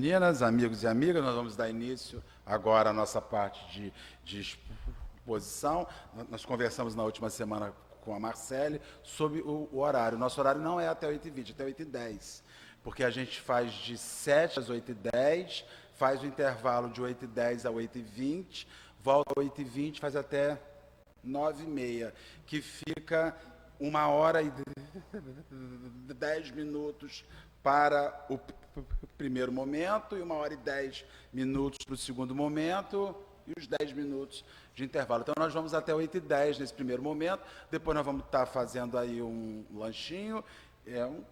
meninas, amigos e amigas, nós vamos dar início agora à nossa parte de exposição. Nós conversamos na última semana com a Marcele sobre o horário. Nosso horário não é até 8h20, até 8h10, porque a gente faz de 7 às 8h10, faz o intervalo de 8h10 a 8h20, volta a 8h20, faz até 9h30, que fica 1h10 para o primeiro momento e 1h10 para o segundo momento e os 10 minutos de intervalo. Então, nós vamos até 8h10 nesse primeiro momento, depois nós vamos estar fazendo aí um lanchinho, um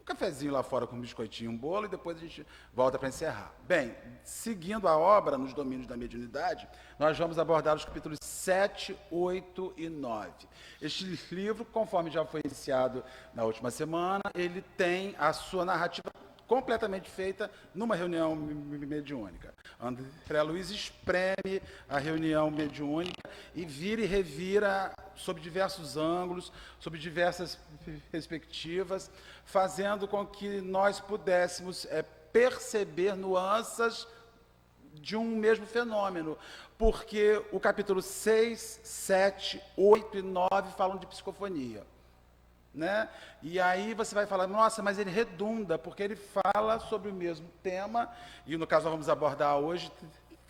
cafezinho lá fora com um biscoitinho, um bolo, e depois a gente volta para encerrar. Bem, seguindo a obra nos domínios da mediunidade, nós vamos abordar os capítulos 7, 8 e 9. Este livro, conforme já foi iniciado na última semana, ele tem a sua narrativa completamente feita numa reunião mediúnica. André Luiz espreme a reunião mediúnica e vira e revira sob diversos ângulos, sob diversas perspectivas, fazendo com que nós pudéssemos perceber nuances de um mesmo fenômeno, porque o capítulo 6, 7, 8 e 9 falam de psicofonia. Né? E aí você vai falar, nossa, mas ele redunda, porque ele fala sobre o mesmo tema, e no caso nós vamos abordar hoje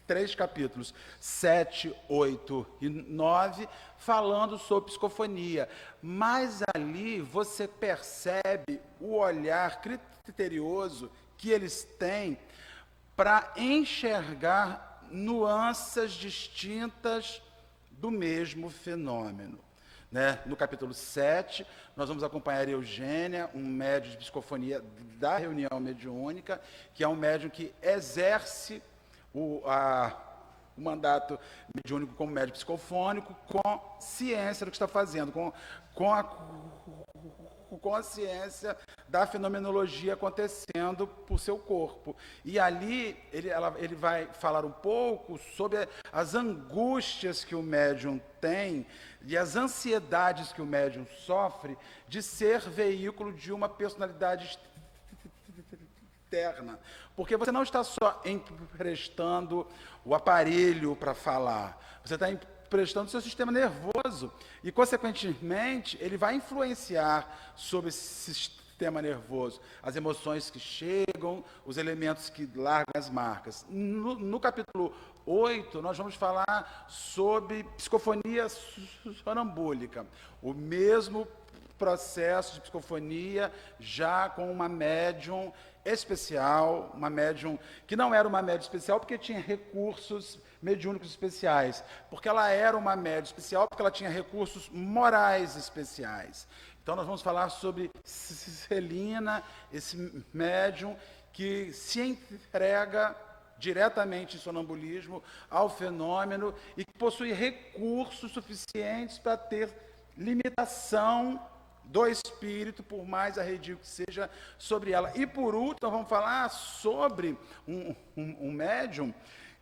3 capítulos, 7, 8 e 9, falando sobre psicofonia. Mas ali você percebe o olhar criterioso que eles têm para enxergar nuances distintas do mesmo fenômeno. Né? No capítulo 7, nós vamos acompanhar Eugênia, um médium de psicofonia da reunião mediúnica, que é um médium que exerce o mandato mediúnico como médium psicofônico com ciência do que está fazendo, com a ciência da fenomenologia acontecendo por seu corpo. E ali ele vai falar um pouco sobre as angústias que o médium tem e as ansiedades que o médium sofre de ser veículo de uma personalidade externa. Porque você não está só emprestando o aparelho para falar, você está emprestando o seu sistema nervoso e, consequentemente, ele vai influenciar sobre esse sistema nervoso, as emoções que chegam, os elementos que largam as marcas. No capítulo 8, nós vamos falar sobre psicofonia sonambúlica, o mesmo processo de psicofonia, já com uma médium especial, uma médium que não era uma médium especial porque tinha recursos mediúnicos especiais, porque ela era uma médium especial porque ela tinha recursos morais especiais. Então nós vamos falar sobre Celina, esse médium que se entrega diretamente em sonambulismo ao fenômeno e que possui recursos suficientes para ter limitação do espírito, por mais arredio que seja sobre ela. E por último, vamos falar sobre um médium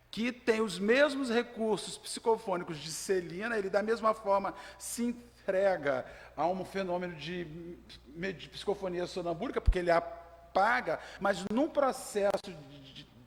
que tem os mesmos recursos psicofônicos de Celina, ele da mesma forma se entrega a um fenômeno de psicofonia sonambúlica, porque ele apaga, mas num processo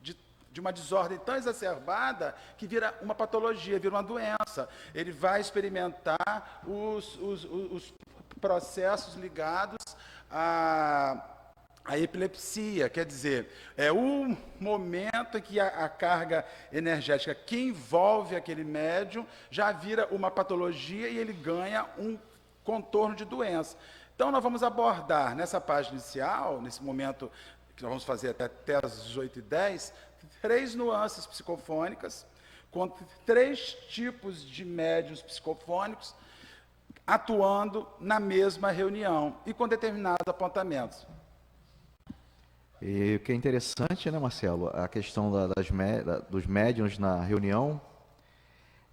de uma desordem tão exacerbada que vira uma patologia, vira uma doença. Ele vai experimentar os processos ligados à epilepsia, quer dizer, é o momento em que a carga energética que envolve aquele médium já vira uma patologia e ele ganha um contorno de doença. Então, nós vamos abordar nessa página inicial, nesse momento que nós vamos fazer até as 8h10, 3 nuances psicofônicas, com 3 tipos de médiuns psicofônicos, atuando na mesma reunião e com determinados apontamentos. E o que é interessante, né, Marcelo, a questão dos médiuns na reunião,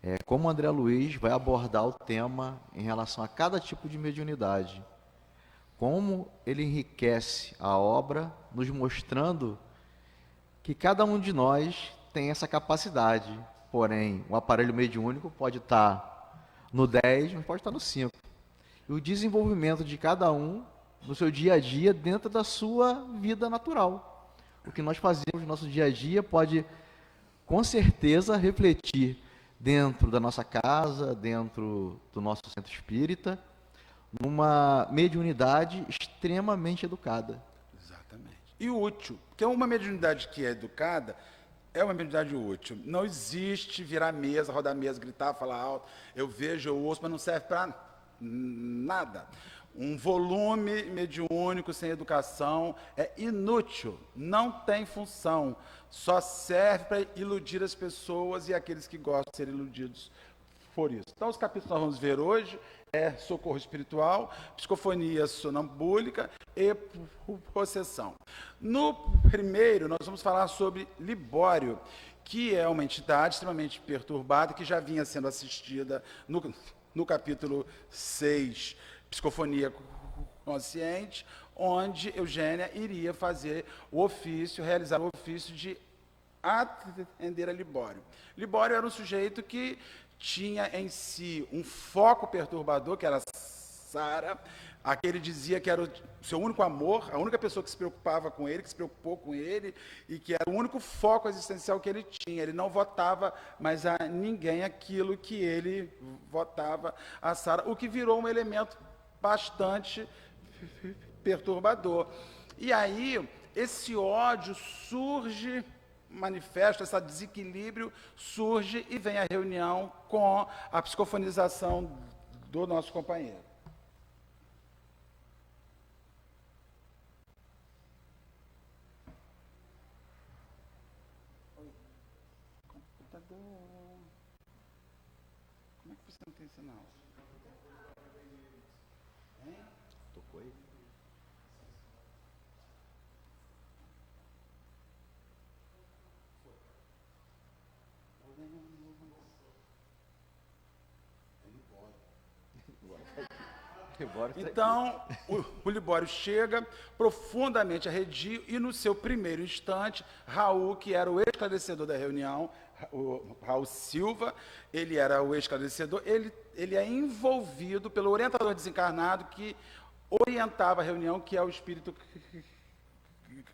é como o André Luiz vai abordar o tema em relação a cada tipo de mediunidade. Como ele enriquece a obra, nos mostrando que cada um de nós tem essa capacidade. Porém, o aparelho mediúnico pode estar no 10, mas pode estar no 5. E o desenvolvimento de cada um no seu dia a dia dentro da sua vida natural. o que nós fazemos no nosso dia a dia pode, com certeza, refletir dentro da nossa casa, dentro do nosso centro espírita, numa mediunidade extremamente educada. Exatamente. E útil, porque uma mediunidade que é educada é uma mediunidade útil. Não existe virar mesa, rodar a mesa, gritar, falar alto. Eu vejo, eu ouço, mas não serve para nada. Um volume mediúnico sem educação é inútil, não tem função, só serve para iludir as pessoas e aqueles que gostam de ser iludidos por isso. Então, os capítulos que nós vamos ver hoje é socorro espiritual, psicofonia sonambúlica e possessão. No primeiro, nós vamos falar sobre Libório, que é uma entidade extremamente perturbada, que já vinha sendo assistida no capítulo 6, Psicofonia consciente, onde Eugênia iria fazer o ofício, realizar o ofício de atender a Libório. Libório era um sujeito que tinha em si um foco perturbador, que era Sara, a que ele dizia que era o seu único amor, a única pessoa que se preocupava com ele, que se preocupou com ele, e que era o único foco existencial que ele tinha. Ele não votava mais a ninguém aquilo que ele votava a Sara, o que virou um elemento bastante perturbador. E aí, esse ódio surge, manifesta, esse desequilíbrio surge e vem a reunião com a psicofonização do nosso companheiro. Computador. Como é que você não tem sinal? Tocou aí? Então, o Libório chega profundamente arredio e, no seu primeiro instante, Raul, que era o esclarecedor da reunião, o Raul Silva, ele era o esclarecedor, ele é envolvido pelo orientador desencarnado que orientava a reunião, que é o espírito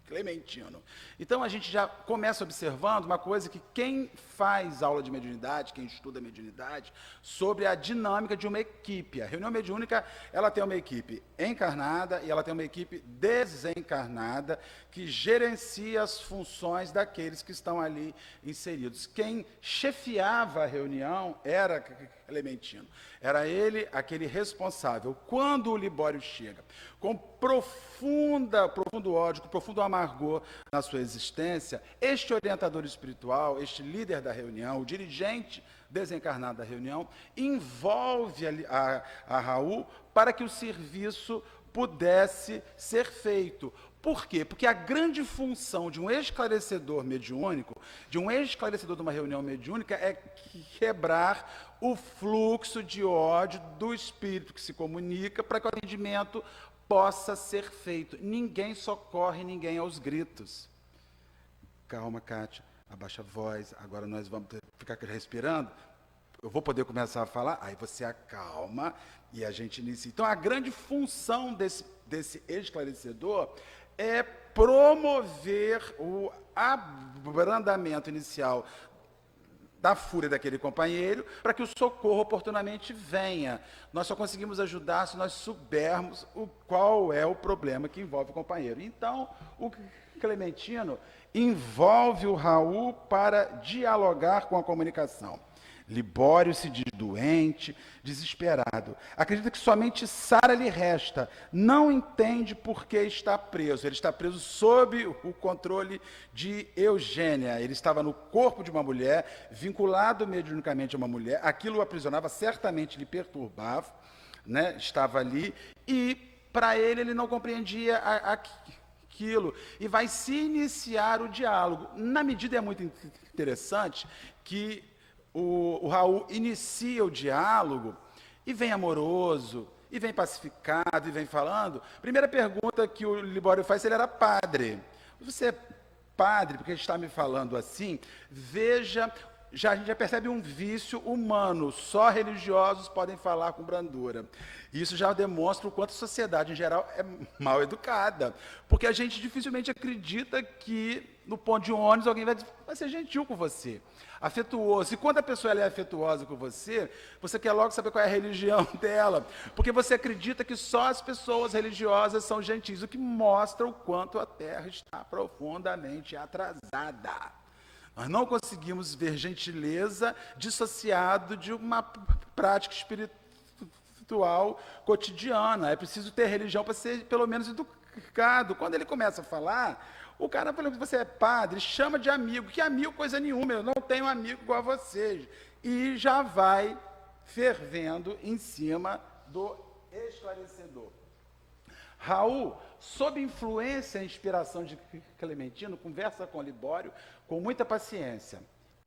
Clementino. Então, a gente já começa observando uma coisa que quem faz aula de mediunidade, quem estuda mediunidade, sobre a dinâmica de uma equipe. A reunião mediúnica, ela tem uma equipe encarnada e ela tem uma equipe desencarnada que gerencia as funções daqueles que estão ali inseridos. Quem chefiava a reunião era Clementino. Era ele aquele responsável. Quando o Libório chega, com profundo ódio, com profundo amargor na sua existência, este orientador espiritual, este líder da reunião, o dirigente desencarnado da reunião, envolve a Raul para que o serviço pudesse ser feito. Por quê? Porque a grande função de um esclarecedor mediúnico, de um esclarecedor de uma reunião mediúnica, é quebrar o fluxo de ódio do espírito que se comunica para que o atendimento possa ser feito. Ninguém socorre ninguém aos gritos. Calma, Kátia, abaixa a voz, agora nós vamos ficar respirando. Eu vou poder começar a falar? Aí você acalma e a gente inicia. Então, a grande função desse esclarecedor é promover o abrandamento inicial da fúria daquele companheiro, para que o socorro oportunamente venha. Nós só conseguimos ajudar se nós soubermos qual é o problema que envolve o companheiro. Então, o Clementino envolve o Raul para dialogar com a comunicação. Libório se diz doente, desesperado. Acredita que somente Sara lhe resta. Não entende por que está preso. Ele está preso sob o controle de Eugênia. Ele estava no corpo de uma mulher, vinculado mediunicamente a uma mulher. Aquilo o aprisionava, certamente lhe perturbava, né? Estava ali. E, para ele não compreendia aquilo. E vai se iniciar o diálogo. Na medida, é muito interessante que o Raul inicia o diálogo e vem amoroso, e vem pacificado, e vem falando. Primeira pergunta que o Libório faz, se ele era padre. Você é padre, porque está me falando assim? Veja a gente já percebe um vício humano, só religiosos podem falar com brandura. Isso já demonstra o quanto a sociedade, em geral, é mal educada, porque a gente dificilmente acredita que, no ponto de ônibus, alguém vai ser gentil com você, afetuoso. E quando a pessoa ela é afetuosa com você quer logo saber qual é a religião dela, porque você acredita que só as pessoas religiosas são gentis, o que mostra o quanto a Terra está profundamente atrasada. Nós não conseguimos ver gentileza dissociado de uma prática espiritual cotidiana. É preciso ter religião para ser, pelo menos, educado. Quando ele começa a falar, o cara fala que você é padre, chama de amigo. Que amigo coisa nenhuma, eu não tenho amigo igual a vocês. E já vai fervendo em cima do esclarecedor. Raul, sob influência e inspiração de Clementino, conversa com Libório com muita paciência,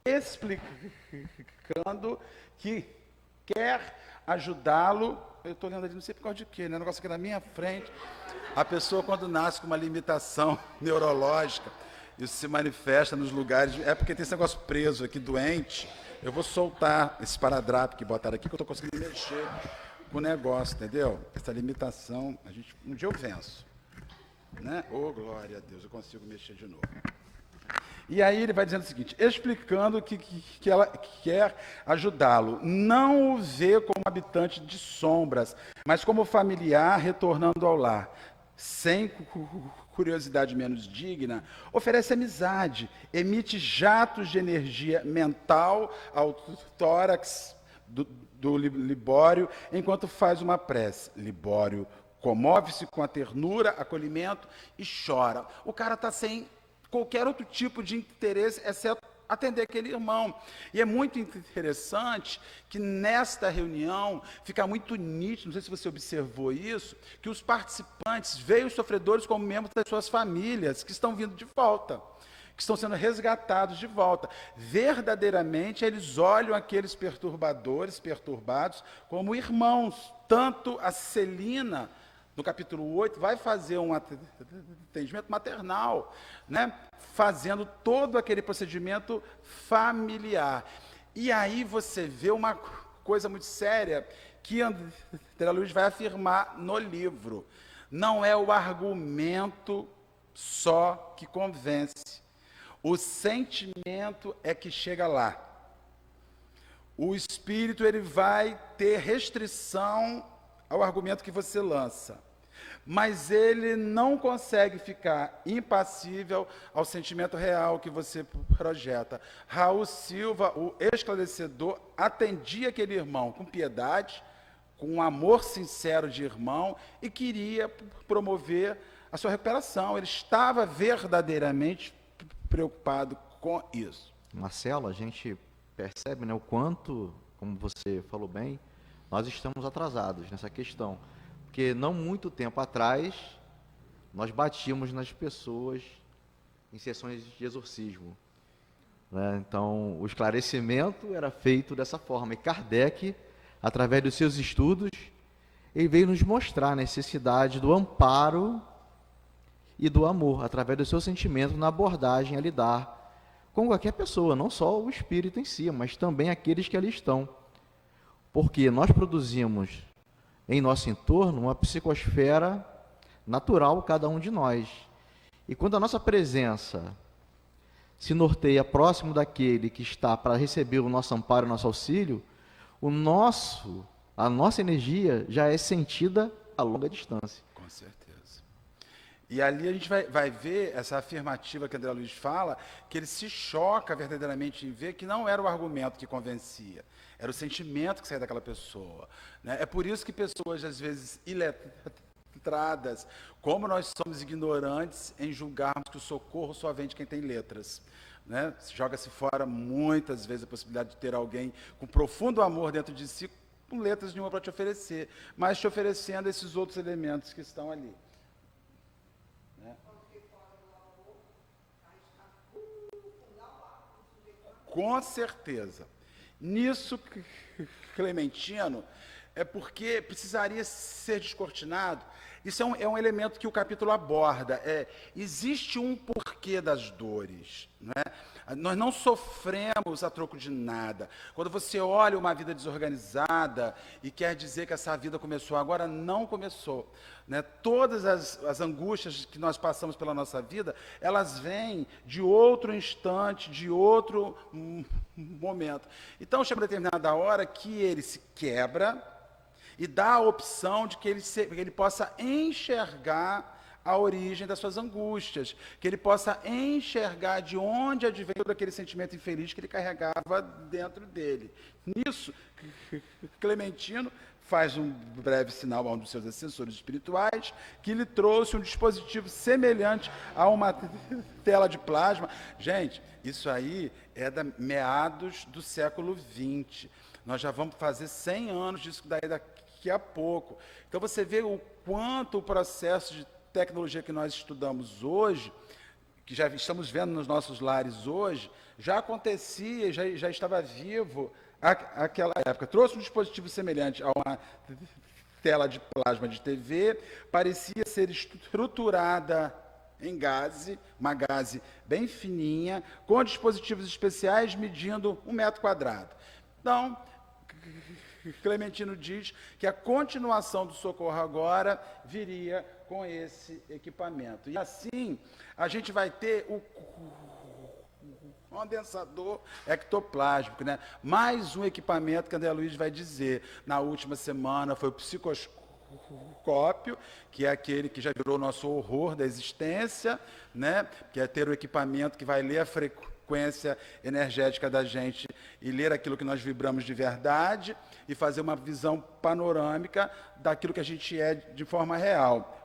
explicando que quer ajudá-lo. Eu estou lendo ali, não sei por causa de quê, né? O negócio aqui na minha frente. A pessoa, quando nasce com uma limitação neurológica, isso se manifesta nos lugares. É porque tem esse negócio preso aqui, doente. Eu vou soltar esse esparadrapo que botaram aqui, que eu estou conseguindo mexer o negócio, entendeu? Essa limitação, um dia eu venço, né? Oh, glória a Deus, eu consigo mexer de novo. E aí ele vai dizendo o seguinte, explicando que ela quer ajudá-lo, não o vê como habitante de sombras, mas como familiar retornando ao lar, sem curiosidade menos digna, oferece amizade, emite jatos de energia mental ao tórax do Libório, enquanto faz uma prece. Libório comove-se com a ternura, acolhimento e chora. O cara está sem qualquer outro tipo de interesse, exceto atender aquele irmão. E é muito interessante que nesta reunião fica muito nítido, não sei se você observou isso, que os participantes veem os sofredores como membros das suas famílias, que estão vindo de volta, que estão sendo resgatados de volta. Verdadeiramente, eles olham aqueles perturbados, como irmãos. Tanto a Celina, no capítulo 8, vai fazer um atendimento maternal, né? Fazendo todo aquele procedimento familiar. E aí você vê uma coisa muito séria que André Luiz vai afirmar no livro. Não é o argumento só que convence. O sentimento é que chega lá. O espírito ele vai ter restrição ao argumento que você lança, mas ele não consegue ficar impassível ao sentimento real que você projeta. Raul Silva, o esclarecedor, atendia aquele irmão com piedade, com um amor sincero de irmão e queria promover a sua recuperação. Ele estava verdadeiramente preocupado com isso. Marcelo, a gente percebe, né, o quanto, como você falou bem, nós estamos atrasados nessa questão. Porque não muito tempo atrás, nós batíamos nas pessoas em sessões de exorcismo, né? Então, o esclarecimento era feito dessa forma. E Kardec, através dos seus estudos, ele veio nos mostrar a necessidade do amparo e do amor, através do seu sentimento na abordagem a lidar com qualquer pessoa, não só o espírito em si, mas também aqueles que ali estão. Porque nós produzimos em nosso entorno uma psicosfera natural, cada um de nós. E quando a nossa presença se norteia próximo daquele que está para receber o nosso amparo, o nosso auxílio, a nossa energia já é sentida a longa distância. Com certeza. E ali a gente vai ver essa afirmativa que André Luiz fala, que ele se choca verdadeiramente em ver que não era o argumento que convencia, era o sentimento que saía daquela pessoa, né? É por isso que pessoas, às vezes, iletradas, como nós somos ignorantes em julgarmos que o socorro só vem de quem tem letras, né? Joga-se fora muitas vezes a possibilidade de ter alguém com profundo amor dentro de si, com letras nenhuma para te oferecer, mas te oferecendo esses outros elementos que estão ali. Com certeza. Nisso, Clementino, é porque precisaria ser descortinado. Isso é um elemento que o capítulo aborda. Existe um porquê das dores, não é? Nós não sofremos a troco de nada. Quando você olha uma vida desorganizada e quer dizer que essa vida começou agora, não começou. Né? Todas as angústias que nós passamos pela nossa vida, elas vêm de outro instante, de outro momento. Então, chega uma determinada hora que ele se quebra e dá a opção de que ele possa enxergar a origem das suas angústias, que ele possa enxergar de onde advém todo aquele sentimento infeliz que ele carregava dentro dele. Nisso, Clementino faz um breve sinal a um dos seus assessores espirituais, que lhe trouxe um dispositivo semelhante a uma tela de plasma. Gente, isso aí é da meados do século XX. Nós já vamos fazer 100 anos disso daí daqui a pouco. Então você vê o quanto o processo de tecnologia que nós estudamos hoje, que já estamos vendo nos nossos lares hoje, já acontecia, já estava vivo aquela época. Trouxe um dispositivo semelhante a uma tela de plasma de TV, parecia ser estruturada em gaze, uma gaze bem fininha, com dispositivos especiais medindo 1 metro quadrado. Então, Clementino diz que a continuação do socorro agora viria com esse equipamento. E assim, a gente vai ter o condensador ectoplásmico, né? Mais um equipamento que André Luiz vai dizer. Na última semana foi o psicoscópio, que é aquele que já virou nosso horror da existência, né? Que é ter o equipamento que vai ler a frequência energética da gente e ler aquilo que nós vibramos de verdade e fazer uma visão panorâmica daquilo que a gente é de forma real.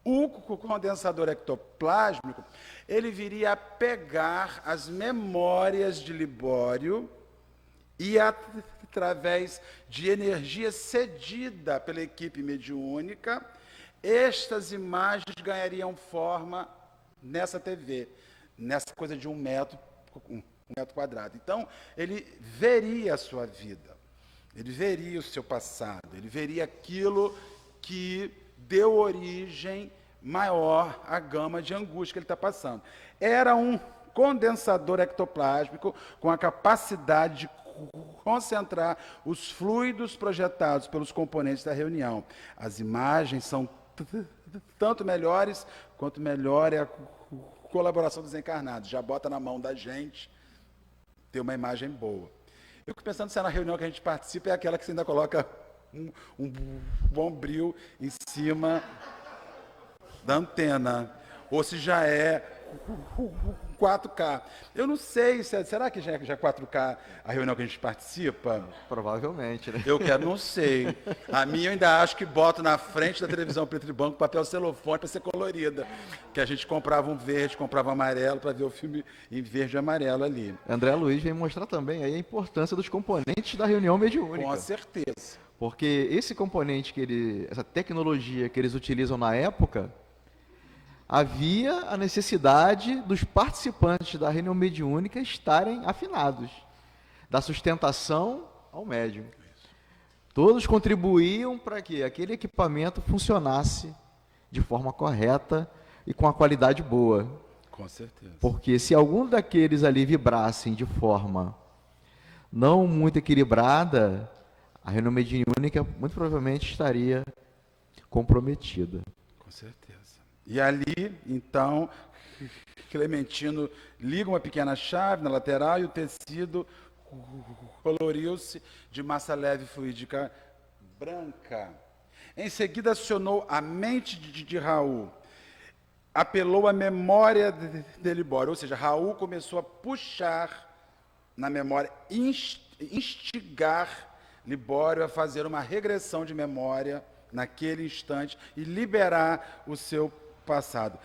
O condensador ectoplásmico, ele viria a pegar as memórias de Libório e, através de energia cedida pela equipe mediúnica, estas imagens ganhariam forma nessa TV, nessa coisa de 1 metro quadrado. Então, ele veria a sua vida, ele veria o seu passado, ele veria aquilo que deu origem maior à gama de angústia que ele está passando. Era um condensador ectoplásmico com a capacidade de concentrar os fluidos projetados pelos componentes da reunião. As imagens são tanto melhores, quanto melhor é a colaboração dos encarnados. Já bota na mão da gente ter uma imagem boa. Eu fico pensando se na reunião que a gente participa é aquela que você ainda coloca um bombril em cima da antena, ou se já é 4K. Eu não sei, será que já é 4K a reunião que a gente participa? Provavelmente, né? Não sei. A minha eu ainda acho que boto na frente da televisão preto e branco papel celofane para ser colorida, que a gente comprava um verde, comprava um amarelo para ver o filme em verde e amarelo ali. André Luiz vem mostrar também aí a importância dos componentes da reunião mediúnica. Com certeza. Porque esse componente essa tecnologia que eles utilizam na época, havia a necessidade dos participantes da reunião mediúnica estarem afinados, da sustentação ao médium. Todos contribuíam para que aquele equipamento funcionasse de forma correta e com a qualidade boa. Com certeza. Porque se algum daqueles ali vibrassem de forma não muito equilibrada, a reunião mediúnica muito provavelmente estaria comprometida. Com certeza. E ali, então, Clementino liga uma pequena chave na lateral e o tecido coloriu-se de massa leve fluídica branca. Em seguida, acionou a mente de Raul, apelou à memória de Libório, ou seja, Raul começou a puxar na memória, instigar Libório a fazer uma regressão de memória naquele instante e liberar o seu passado.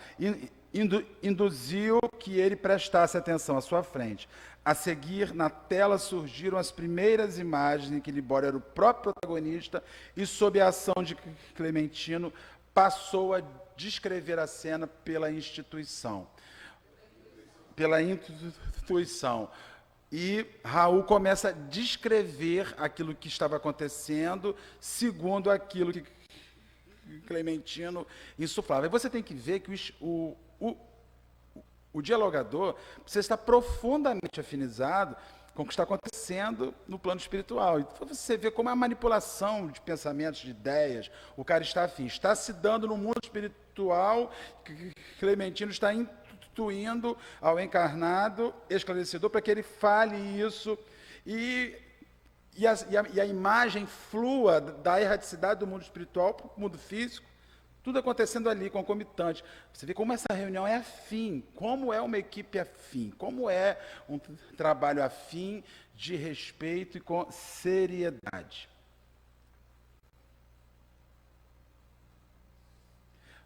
Induziu que ele prestasse atenção à sua frente. A seguir, na tela surgiram as primeiras imagens em que Libório era o próprio protagonista e, sob a ação de Clementino, passou a descrever a cena pela intuição. E Raul começa a descrever aquilo que estava acontecendo, segundo aquilo que Clementino insuflava. E você tem que ver que O dialogador precisa estar profundamente afinizado com o que está acontecendo no plano espiritual. Então você vê como a manipulação de pensamentos, de ideias, o cara está afim. Está se dando no mundo espiritual, que Clementino está intuindo ao encarnado esclarecedor para que ele fale isso e a imagem flua da erraticidade do mundo espiritual para o mundo físico, tudo acontecendo ali, concomitante. Você vê como essa reunião é afim, como é uma equipe afim, como é um trabalho afim de respeito e com seriedade.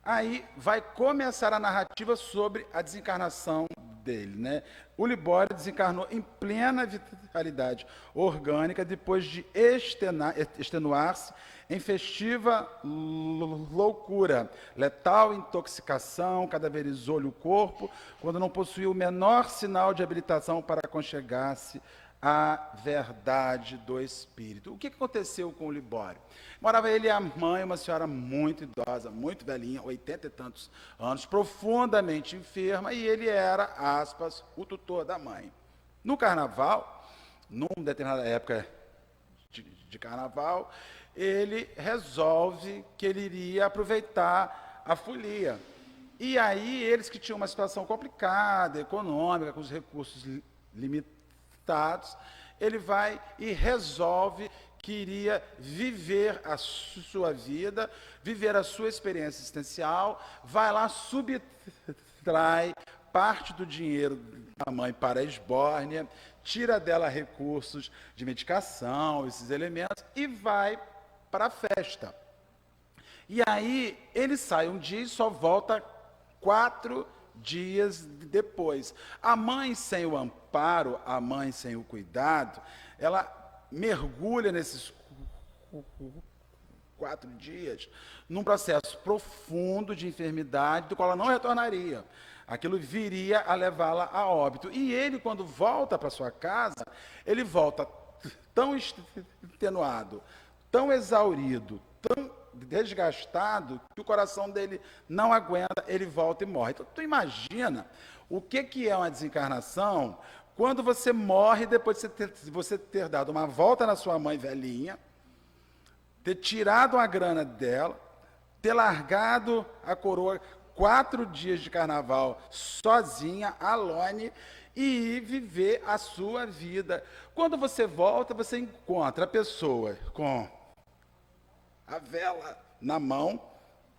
Aí vai começar a narrativa sobre a desencarnação dele, né? O Libório desencarnou em plena vitalidade orgânica depois de extenuar-se em festiva loucura, letal intoxicação, cadaverizou-lhe o corpo, quando não possuía o menor sinal de habilitação para aconchegar-se à verdade do Espírito. O que aconteceu com o Libório? Morava ele e a mãe, uma senhora muito idosa, muito velhinha, 80 e tantos anos, profundamente enferma, e ele era, aspas, o tutor da mãe. No carnaval, numa determinada época de carnaval, ele resolve que ele iria aproveitar a folia. E aí, eles que tinham uma situação complicada, econômica, com os recursos limitados, ele vai e resolve que iria viver a sua vida, viver a sua experiência existencial, vai lá, subtrai parte do dinheiro da mãe para a esbórnia, tira dela recursos de medicação, esses elementos, e vai para a festa. E aí, ele sai um dia e só volta 4 dias depois. A mãe sem o amparo, a mãe sem o cuidado, ela mergulha nesses 4 dias num processo profundo de enfermidade do qual ela não retornaria. Aquilo viria a levá-la a óbito. E ele, quando volta para sua casa, ele volta tão extenuado, tão exaurido, tão desgastado, que o coração dele não aguenta, ele volta e morre. Então, tu imagina o que é uma desencarnação quando você morre depois de você ter dado uma volta na sua mãe velhinha, ter tirado a grana dela, ter largado a coroa 4 dias de carnaval sozinha, alone, e viver a sua vida. Quando você volta, você encontra a pessoa com a vela na mão,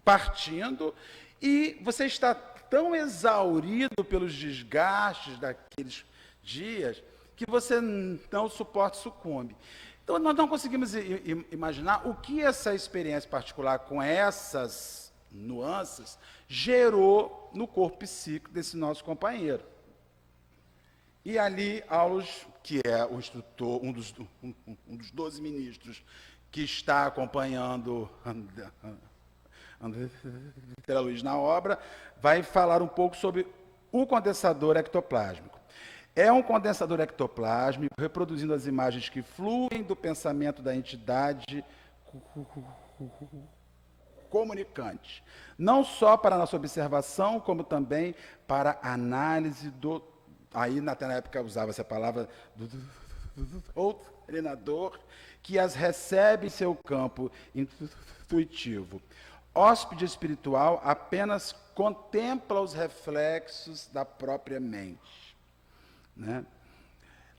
partindo, e você está tão exaurido pelos desgastes daqueles dias que você não suporta, sucumbe. Então, nós não conseguimos imaginar o que essa experiência particular com essas nuances gerou no corpo psíquico desse nosso companheiro. E ali, Aulos, que é o instrutor, um dos 12 ministros que está acompanhando André Luiz na obra, vai falar um pouco sobre o condensador ectoplásmico. É um condensador ectoplásmico, reproduzindo as imagens que fluem do pensamento da entidade comunicante, não só para a nossa observação, como também para a análise do... Aí, na época, usava essa palavra do treinador, que as recebe em seu campo intuitivo. Hóspede espiritual apenas contempla os reflexos da própria mente, né?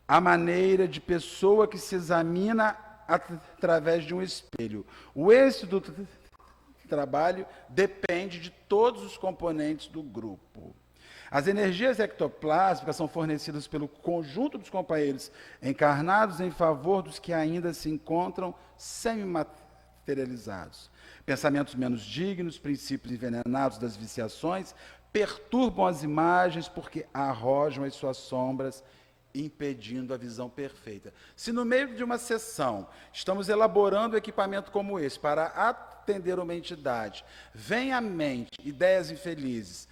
A maneira de pessoa que se examina através de um espelho. O êxito do trabalho depende de todos os componentes do grupo. As energias ectoplásmicas são fornecidas pelo conjunto dos companheiros encarnados em favor dos que ainda se encontram semi-materializados. Pensamentos menos dignos, princípios envenenados das viciações, perturbam as imagens porque arrojam as suas sombras, impedindo a visão perfeita. Se no meio de uma sessão estamos elaborando equipamento como esse para atender uma entidade, vem à mente ideias infelizes,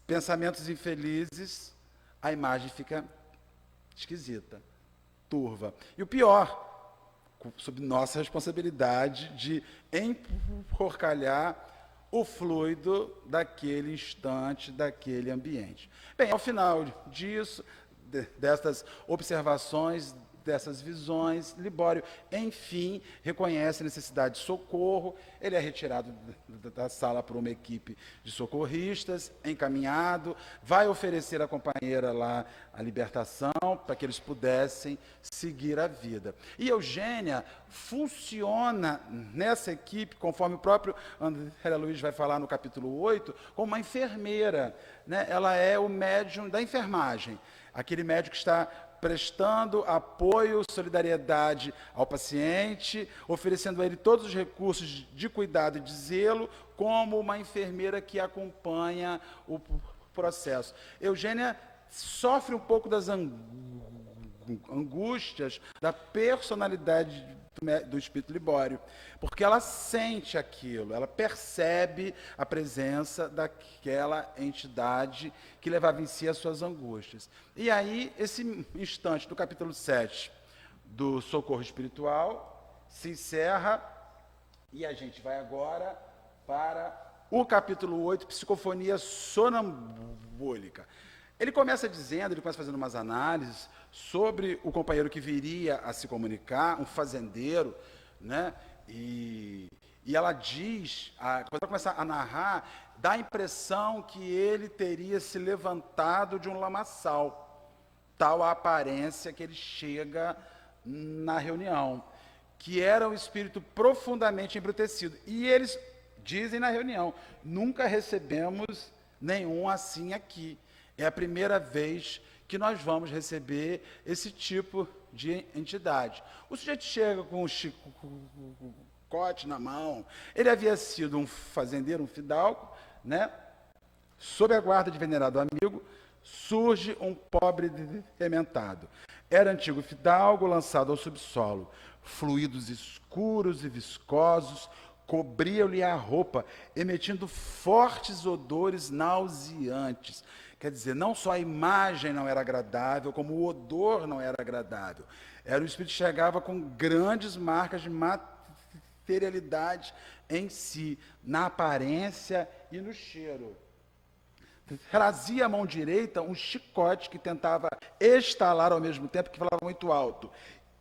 pensamentos infelizes, a imagem fica esquisita, turva. E o pior, sob nossa responsabilidade de emporcalhar o fluido daquele instante, daquele ambiente. Bem, ao final disso, dessas observações, dessas visões, Libório, enfim, reconhece a necessidade de socorro, ele é retirado da sala por uma equipe de socorristas, encaminhado, vai oferecer à companheira lá a libertação, para que eles pudessem seguir a vida. E Eugênia funciona nessa equipe, conforme o próprio André Luiz vai falar no capítulo 8, como uma enfermeira, né? Ela é o médium da enfermagem, aquele médico que está prestando apoio, solidariedade ao paciente, oferecendo a ele todos os recursos de cuidado e de zelo, como uma enfermeira que acompanha o processo. Eugênia sofre um pouco das angústias da personalidade do espírito Libório, porque ela sente aquilo, ela percebe a presença daquela entidade que levava em si as suas angústias. E aí, esse instante do capítulo 7 do Socorro Espiritual se encerra e a gente vai agora para o capítulo 8, Psicofonia Sonambúlica. Ele começa dizendo, ele começa fazendo umas análises sobre o companheiro que viria a se comunicar, um fazendeiro, né? E ela diz, quando ela começa a narrar, dá a impressão que ele teria se levantado de um lamaçal, tal a aparência que ele chega na reunião, que era um espírito profundamente embrutecido. E eles dizem na reunião, nunca recebemos nenhum assim aqui. É a primeira vez que nós vamos receber esse tipo de entidade. O sujeito chega com um chicote na mão, ele havia sido um fazendeiro, um fidalgo, né? Sob a guarda de venerado amigo, surge um pobre dementado. Era antigo fidalgo lançado ao subsolo. Fluidos escuros e viscosos cobriam-lhe a roupa, emitindo fortes odores nauseantes. Quer dizer, não só a imagem não era agradável, como o odor não era agradável. Era o espírito que chegava com grandes marcas de materialidade em si, na aparência e no cheiro. Trazia à mão direita um chicote que tentava estalar ao mesmo tempo, que falava muito alto.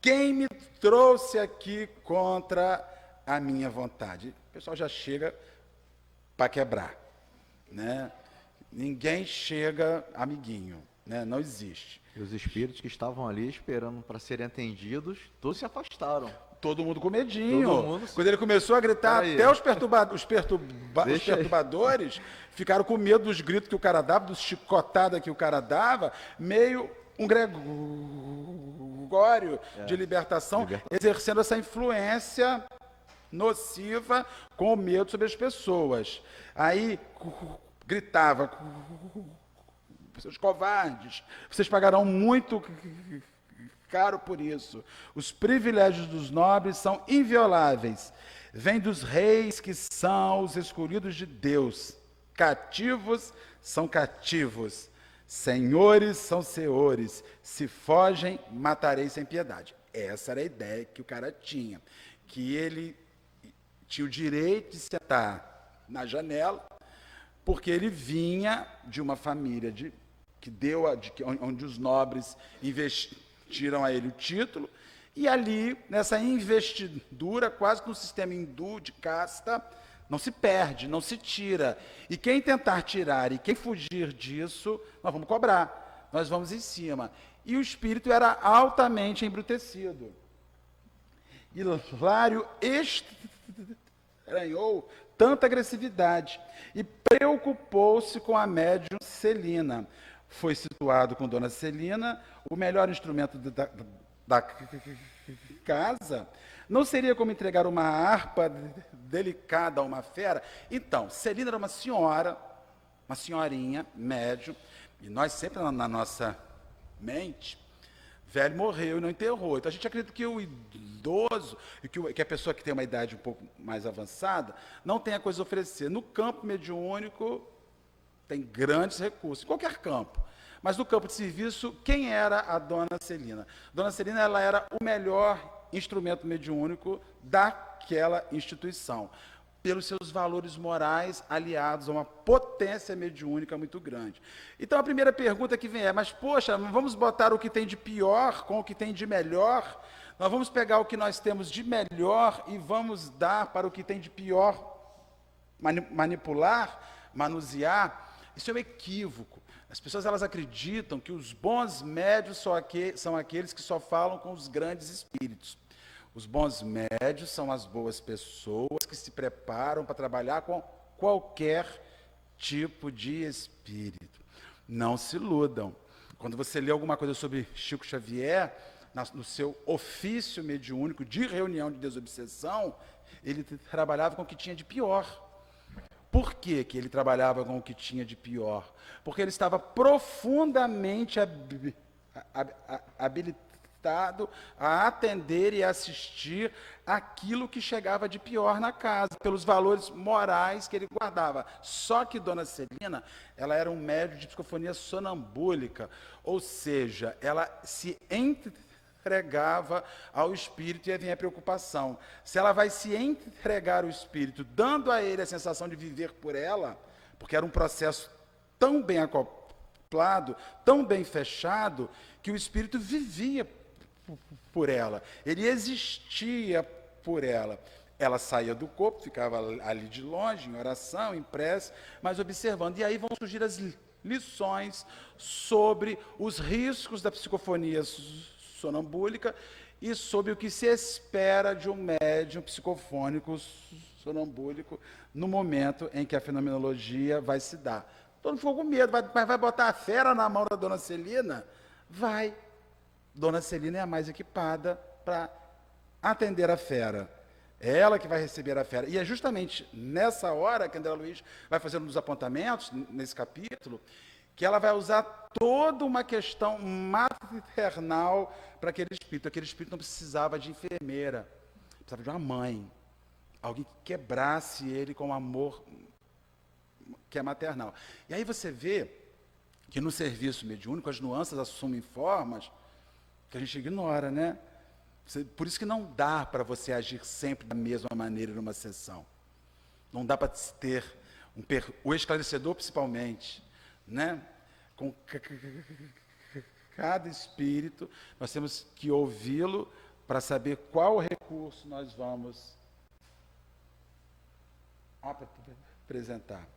Quem me trouxe aqui contra a minha vontade? O pessoal já chega para quebrar, né? Ninguém chega amiguinho, né? Não existe. E os espíritos que estavam ali esperando para serem atendidos, todos se afastaram. Todo mundo com medinho. Todo mundo... Quando ele começou a gritar, até os perturbadores ficaram com medo dos gritos que o cara dava, dos chicotadas que o cara dava, meio um Gregório de libertação, exercendo essa influência nociva com o medo sobre as pessoas. Aí gritava, seus covardes, vocês pagarão muito caro por isso. Os privilégios dos nobres são invioláveis. Vêm dos reis que são os escolhidos de Deus. Cativos são cativos. Senhores são senhores. Se fogem, matarei sem piedade. Essa era a ideia que o cara tinha. Que ele tinha o direito de sentar na janela, porque ele vinha de uma família onde os nobres investiram a ele o título, e ali, nessa investidura, quase que no sistema hindu de casta, não se perde, não se tira. E quem tentar tirar e quem fugir disso, nós vamos cobrar, nós vamos em cima. E o espírito era altamente embrutecido. Hilário estranhou tanta agressividade e preocupou-se com a médium Celina. Foi situado com Dona Celina, o melhor instrumento da casa. Não seria como entregar uma harpa delicada a uma fera? Então, Celina era uma senhorinha, médium, e nós sempre na nossa mente, velho morreu e não enterrou. Então a gente acredita que o idoso, que a pessoa que tem uma idade um pouco mais avançada, não tem a coisa a oferecer. No campo mediúnico, tem grandes recursos, em qualquer campo. Mas no campo de serviço, quem era a Dona Celina? Dona Celina, ela era o melhor instrumento mediúnico daquela instituição. pelos seus valores morais aliados a uma potência mediúnica muito grande. Então a primeira pergunta que vem é, mas poxa, vamos botar o que tem de pior com o que tem de melhor? Nós vamos pegar o que nós temos de melhor e vamos dar para o que tem de pior, manipular, manusear? Isso é um equívoco. As pessoas elas acreditam que os bons médios são aqueles que só falam com os grandes espíritos. Os bons médios são as boas pessoas que se preparam para trabalhar com qualquer tipo de espírito. Não se iludam. Quando você lê alguma coisa sobre Chico Xavier, no seu ofício mediúnico de reunião de desobsessão, ele trabalhava com o que tinha de pior. Por que que ele trabalhava com o que tinha de pior? Porque ele estava profundamente habilitado a atender e assistir aquilo que chegava de pior na casa, pelos valores morais que ele guardava. Só que Dona Celina, ela era um médium de psicofonia sonambúlica, ou seja, ela se entregava ao espírito e aí vem a preocupação. Se ela vai se entregar ao espírito, dando a ele a sensação de viver por ela, porque era um processo tão bem acoplado, tão bem fechado, que o espírito vivia por ela, ele existia por ela. Ela saía do corpo, ficava ali de longe, em oração, em prece, mas observando. E aí vão surgir as lições sobre os riscos da psicofonia sonambúlica e sobre o que se espera de um médium psicofônico sonambúlico no momento em que a fenomenologia vai se dar. Todo mundo ficou com medo, vai botar a fera na mão da Dona Celina? Vai. Dona Celina é a mais equipada para atender a fera. É ela que vai receber a fera. E é justamente nessa hora que André Luiz vai fazendo os apontamentos, nesse capítulo, que ela vai usar toda uma questão maternal para aquele espírito. Aquele espírito não precisava de enfermeira, precisava de uma mãe, alguém que quebrasse ele com amor que é maternal. E aí você vê que no serviço mediúnico as nuances assumem formas que a gente ignora, né? Por isso que não dá para você agir sempre da mesma maneira numa sessão. Não dá para ter o esclarecedor, principalmente, né? Com cada espírito, nós temos que ouvi-lo para saber qual recurso nós vamos apresentar.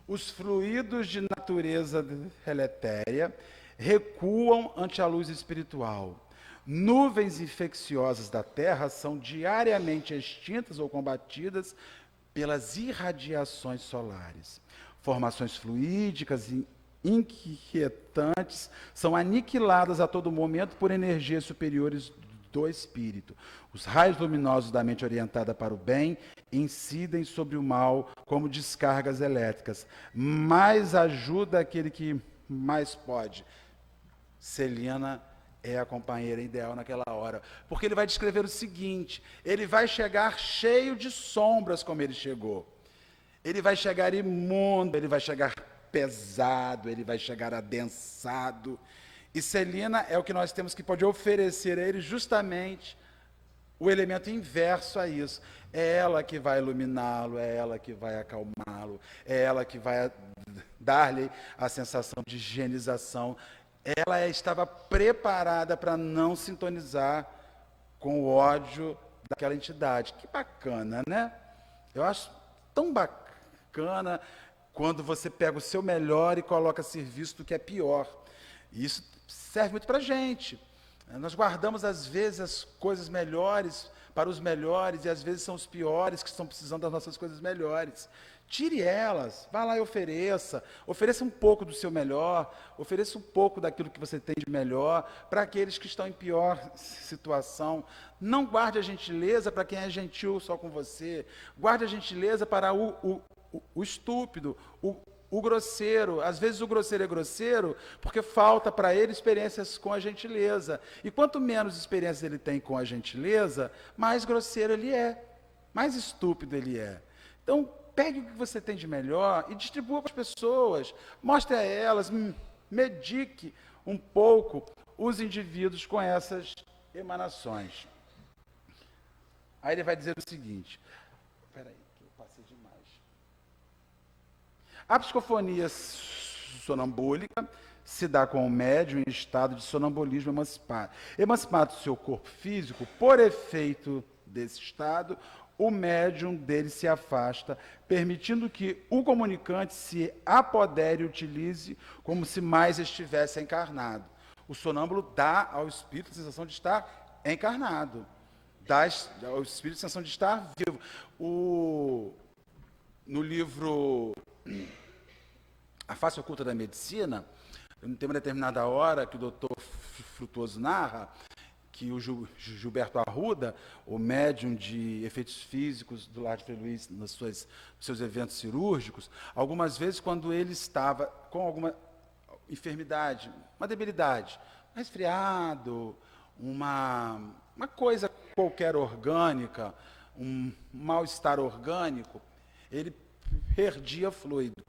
Os fluidos de natureza deletéria recuam ante a luz espiritual. Nuvens infecciosas da Terra são diariamente extintas ou combatidas pelas irradiações solares. Formações fluídicas e inquietantes são aniquiladas a todo momento por energias superiores do espírito. Os raios luminosos da mente orientada para o bem incidem sobre o mal como descargas elétricas. Mais ajuda aquele que mais pode. Celina é a companheira ideal naquela hora, porque ele vai descrever o seguinte: ele vai chegar cheio de sombras como ele chegou, ele vai chegar imundo, ele vai chegar pesado, ele vai chegar adensado, e Celina é o que nós temos que pode oferecer a ele justamente o elemento inverso a isso. É ela que vai iluminá-lo, é ela que vai acalmá-lo, é ela que vai dar-lhe a sensação de higienização. Ela estava preparada para não sintonizar com o ódio daquela entidade. Que bacana, né? Eu acho tão bacana quando você pega o seu melhor e coloca a serviço do que é pior. E isso serve muito para a gente. Nós guardamos, às vezes, as coisas melhores para os melhores, e às vezes são os piores que estão precisando das nossas coisas melhores. Tire elas, vá lá e ofereça um pouco do seu melhor, ofereça um pouco daquilo que você tem de melhor para aqueles que estão em pior situação. Não guarde a gentileza para quem é gentil só com você, guarde a gentileza para o estúpido, o grosseiro. Às vezes o grosseiro é grosseiro porque falta para ele experiências com a gentileza, e quanto menos experiências ele tem com a gentileza, mais grosseiro ele é, mais estúpido ele é. Então, pegue o que você tem de melhor e distribua para as pessoas, mostre a elas, medique um pouco os indivíduos com essas emanações. Aí ele vai dizer o seguinte, espera aí, que eu passei demais. A psicofonia sonambúlica se dá com o médium em estado de sonambulismo emancipado. Emancipado do seu corpo físico, por efeito desse estado, o médium dele se afasta, permitindo que o comunicante se apodere e utilize como se mais estivesse encarnado. O sonâmbulo dá ao espírito a sensação de estar encarnado, dá ao espírito a sensação de estar vivo. No livro A Face Oculta da Medicina, tem uma determinada hora que o doutor Frutuoso narra que o Gilberto Arruda, o médium de efeitos físicos do Lar de Frei Luiz, nos seus eventos cirúrgicos, algumas vezes quando ele estava com alguma enfermidade, uma debilidade, um resfriado, uma coisa qualquer orgânica, um mal-estar orgânico, ele perdia fluido.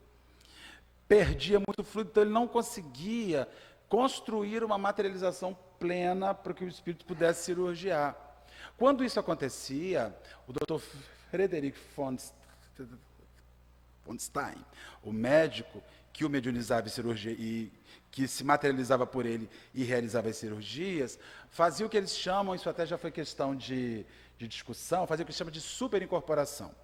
Perdia muito fluido, então ele não conseguia construir uma materialização plena para que o espírito pudesse cirurgiar. Quando isso acontecia, o Dr. Frederick von Stein, o médico que o mediunizava em cirurgia e que se materializava por ele e realizava as cirurgias, fazia o que eles chamam, isso até já foi questão de discussão, fazia o que eles chamam de superincorporação,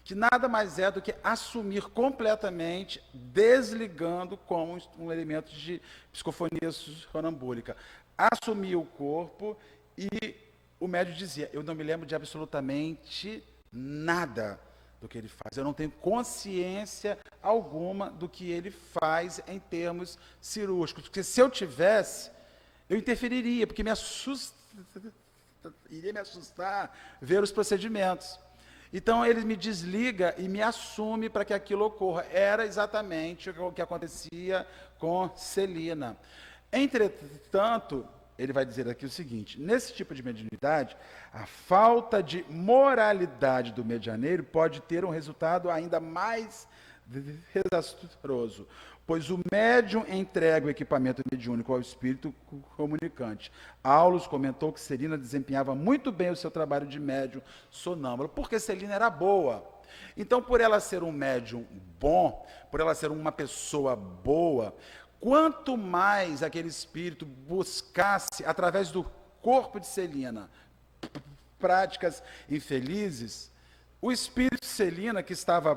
que nada mais é do que assumir completamente, desligando como um elemento de psicofonia sonambúlica. Assumia o corpo e o médium dizia, eu não me lembro de absolutamente nada do que ele faz, eu não tenho consciência alguma do que ele faz em termos cirúrgicos, porque se eu tivesse, eu interferiria, porque iria me assustar ver os procedimentos. Então, ele me desliga e me assume para que aquilo ocorra. Era exatamente o que acontecia com Celina. Entretanto, ele vai dizer aqui o seguinte, nesse tipo de mediunidade, a falta de moralidade do medianeiro pode ter um resultado ainda mais desastroso, pois o médium entrega o equipamento mediúnico ao espírito comunicante. Aulos comentou que Celina desempenhava muito bem o seu trabalho de médium sonâmbulo, porque Celina era boa. Então, por ela ser um médium bom, por ela ser uma pessoa boa, quanto mais aquele espírito buscasse, através do corpo de Celina, práticas infelizes, o espírito de Celina, que estava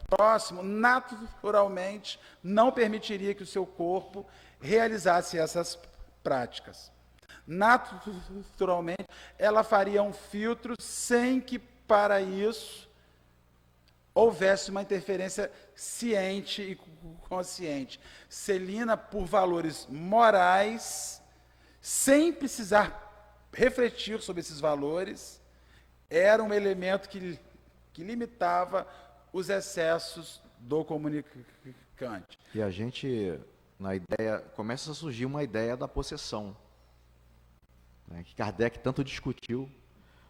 próximo, naturalmente, não permitiria que o seu corpo realizasse essas práticas. Naturalmente, ela faria um filtro sem que, para isso, houvesse uma interferência ciente e consciente. Celina, por valores morais, sem precisar refletir sobre esses valores, era um elemento que limitava os excessos do comunicante. E a gente, na ideia, começa a surgir uma ideia da possessão, né, que Kardec tanto discutiu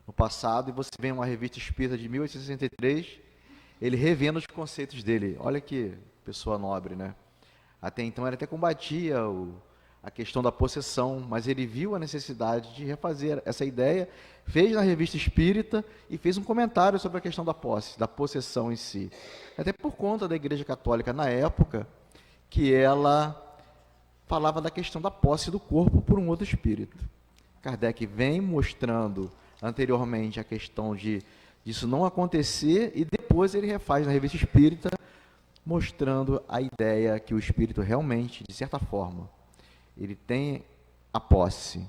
no passado, e você vê uma revista espírita de 1863, ele revendo os conceitos dele. Olha que pessoa nobre, né? Até então ele até combatia a questão da possessão, mas ele viu a necessidade de refazer essa ideia, fez na revista espírita e fez um comentário sobre a questão da posse, da possessão em si. Até por conta da Igreja Católica na época, que ela falava da questão da posse do corpo por um outro espírito. Kardec vem mostrando anteriormente a questão de isso não acontecer, e depois ele refaz na revista espírita, mostrando a ideia que o espírito realmente, de certa forma, ele tem a posse.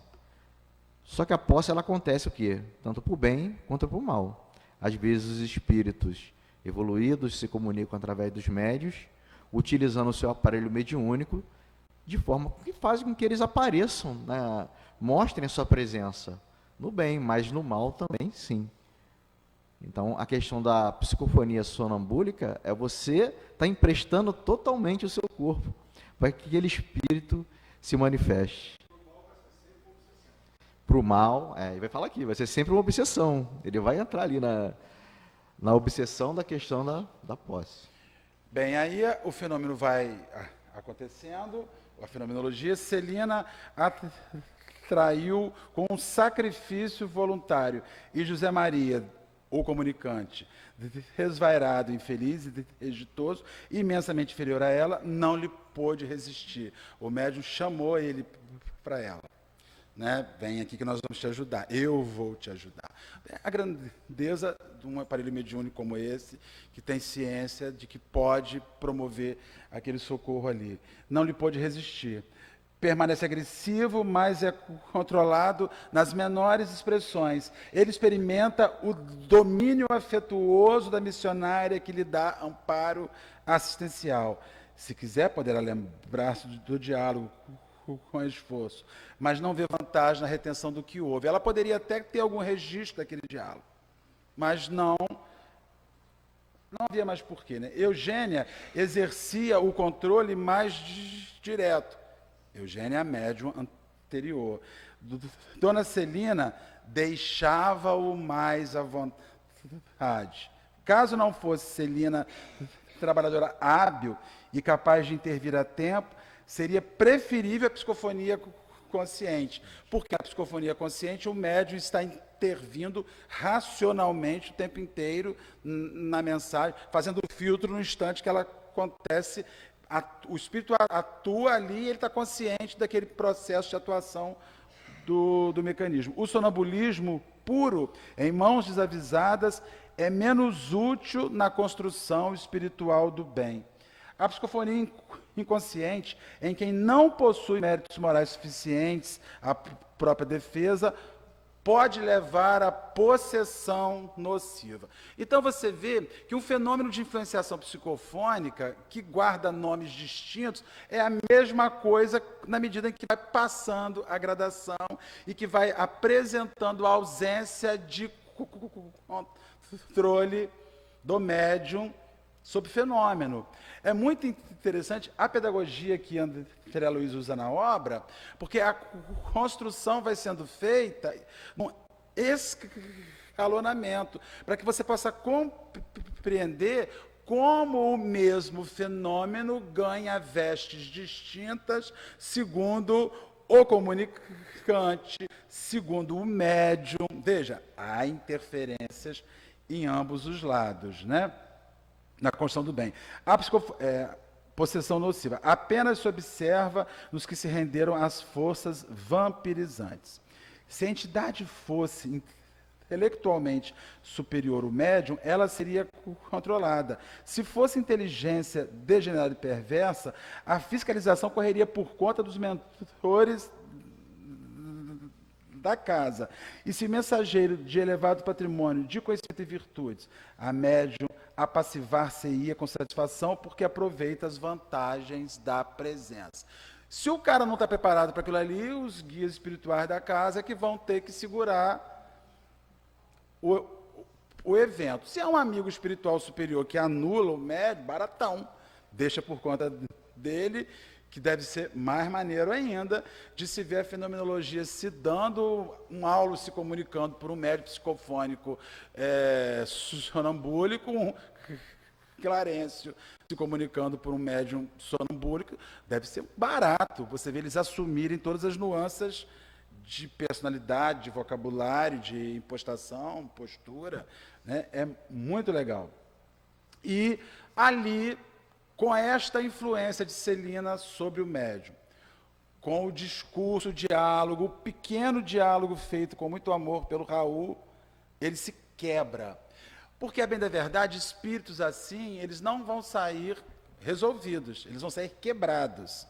Só que a posse, ela acontece o quê? Tanto para o bem quanto para o mal. Às vezes os espíritos evoluídos se comunicam através dos médios, utilizando o seu aparelho mediúnico, de forma que faz com que eles apareçam, né? Mostrem a sua presença no bem, mas no mal também, sim. Então, a questão da psicofonia sonambúlica é você estar emprestando totalmente o seu corpo para que aquele espírito se manifeste. Para o mal, ele vai falar aqui, vai ser sempre uma obsessão. Ele vai entrar ali na obsessão da questão da posse. Bem, aí o fenômeno vai acontecendo, a fenomenologia. Celina atraiu com um sacrifício voluntário, e José Maria, o comunicante, desvairado, infeliz e desditoso, imensamente inferior a ela, não lhe pôde resistir. O médium chamou ele para ela. Né? Vem aqui que nós vamos te ajudar, eu vou te ajudar. A grandeza de um aparelho mediúnico como esse, que tem ciência de que pode promover aquele socorro ali. Não lhe pôde resistir. Permanece agressivo, mas é controlado nas menores expressões. Ele experimenta o domínio afetuoso da missionária que lhe dá amparo assistencial. Se quiser, poderá lembrar-se do diálogo com esforço, mas não vê vantagem na retenção do que houve. Ela poderia até ter algum registro daquele diálogo, mas não havia mais porquê. Né? Eugênia exercia o controle mais direto. Eugênia, a médium anterior. Dona Celina deixava-o mais à vontade. Caso não fosse Celina trabalhadora hábil e capaz de intervir a tempo, seria preferível a psicofonia consciente, porque a psicofonia consciente, o médium está intervindo racionalmente o tempo inteiro na mensagem, fazendo o filtro no instante que ela acontece. O espírito atua ali e ele está consciente daquele processo de atuação do mecanismo. O sonambulismo puro, em mãos desavisadas, é menos útil na construção espiritual do bem. A psicofonia inconsciente, em quem não possui méritos morais suficientes à própria defesa, pode levar à possessão nociva. Então você vê que um fenômeno de influenciação psicofônica, que guarda nomes distintos, é a mesma coisa na medida em que vai passando a gradação e que vai apresentando a ausência de controle do médium sobre o fenômeno. É muito interessante a pedagogia que André Luiz usa na obra, porque a construção vai sendo feita num escalonamento, para que você possa compreender como o mesmo fenômeno ganha vestes distintas segundo o comunicante, segundo o médium. Veja, há interferências em ambos os lados, né? Na construção do bem. A possessão nociva apenas se observa nos que se renderam às forças vampirizantes. Se a entidade fosse intelectualmente superior ao médium, ela seria controlada. Se fosse inteligência degenerada e perversa, a fiscalização correria por conta dos mentores da casa. E se mensageiro de elevado patrimônio de conhecimento e virtudes, a médium apassivar-se-ia com satisfação porque aproveita as vantagens da presença. Se o cara não está preparado para aquilo ali, os guias espirituais da casa é que vão ter que segurar o evento. Se é um amigo espiritual superior que anula o médium, baratão, deixa por conta dele, que deve ser mais maneiro ainda, de se ver a fenomenologia se dando, um aulo se comunicando por um médium psicofônico sonambúlico, um Clarencio se comunicando por um médium sonambúlico, deve ser barato, você vê eles assumirem todas as nuances de personalidade, de vocabulário, de impostação, postura, né? É muito legal. E ali, com esta influência de Celina sobre o médium, com o discurso, o diálogo, o pequeno diálogo feito com muito amor pelo Raul, ele se quebra. Porque, a bem da verdade, espíritos assim, eles não vão sair resolvidos, eles vão sair quebrados.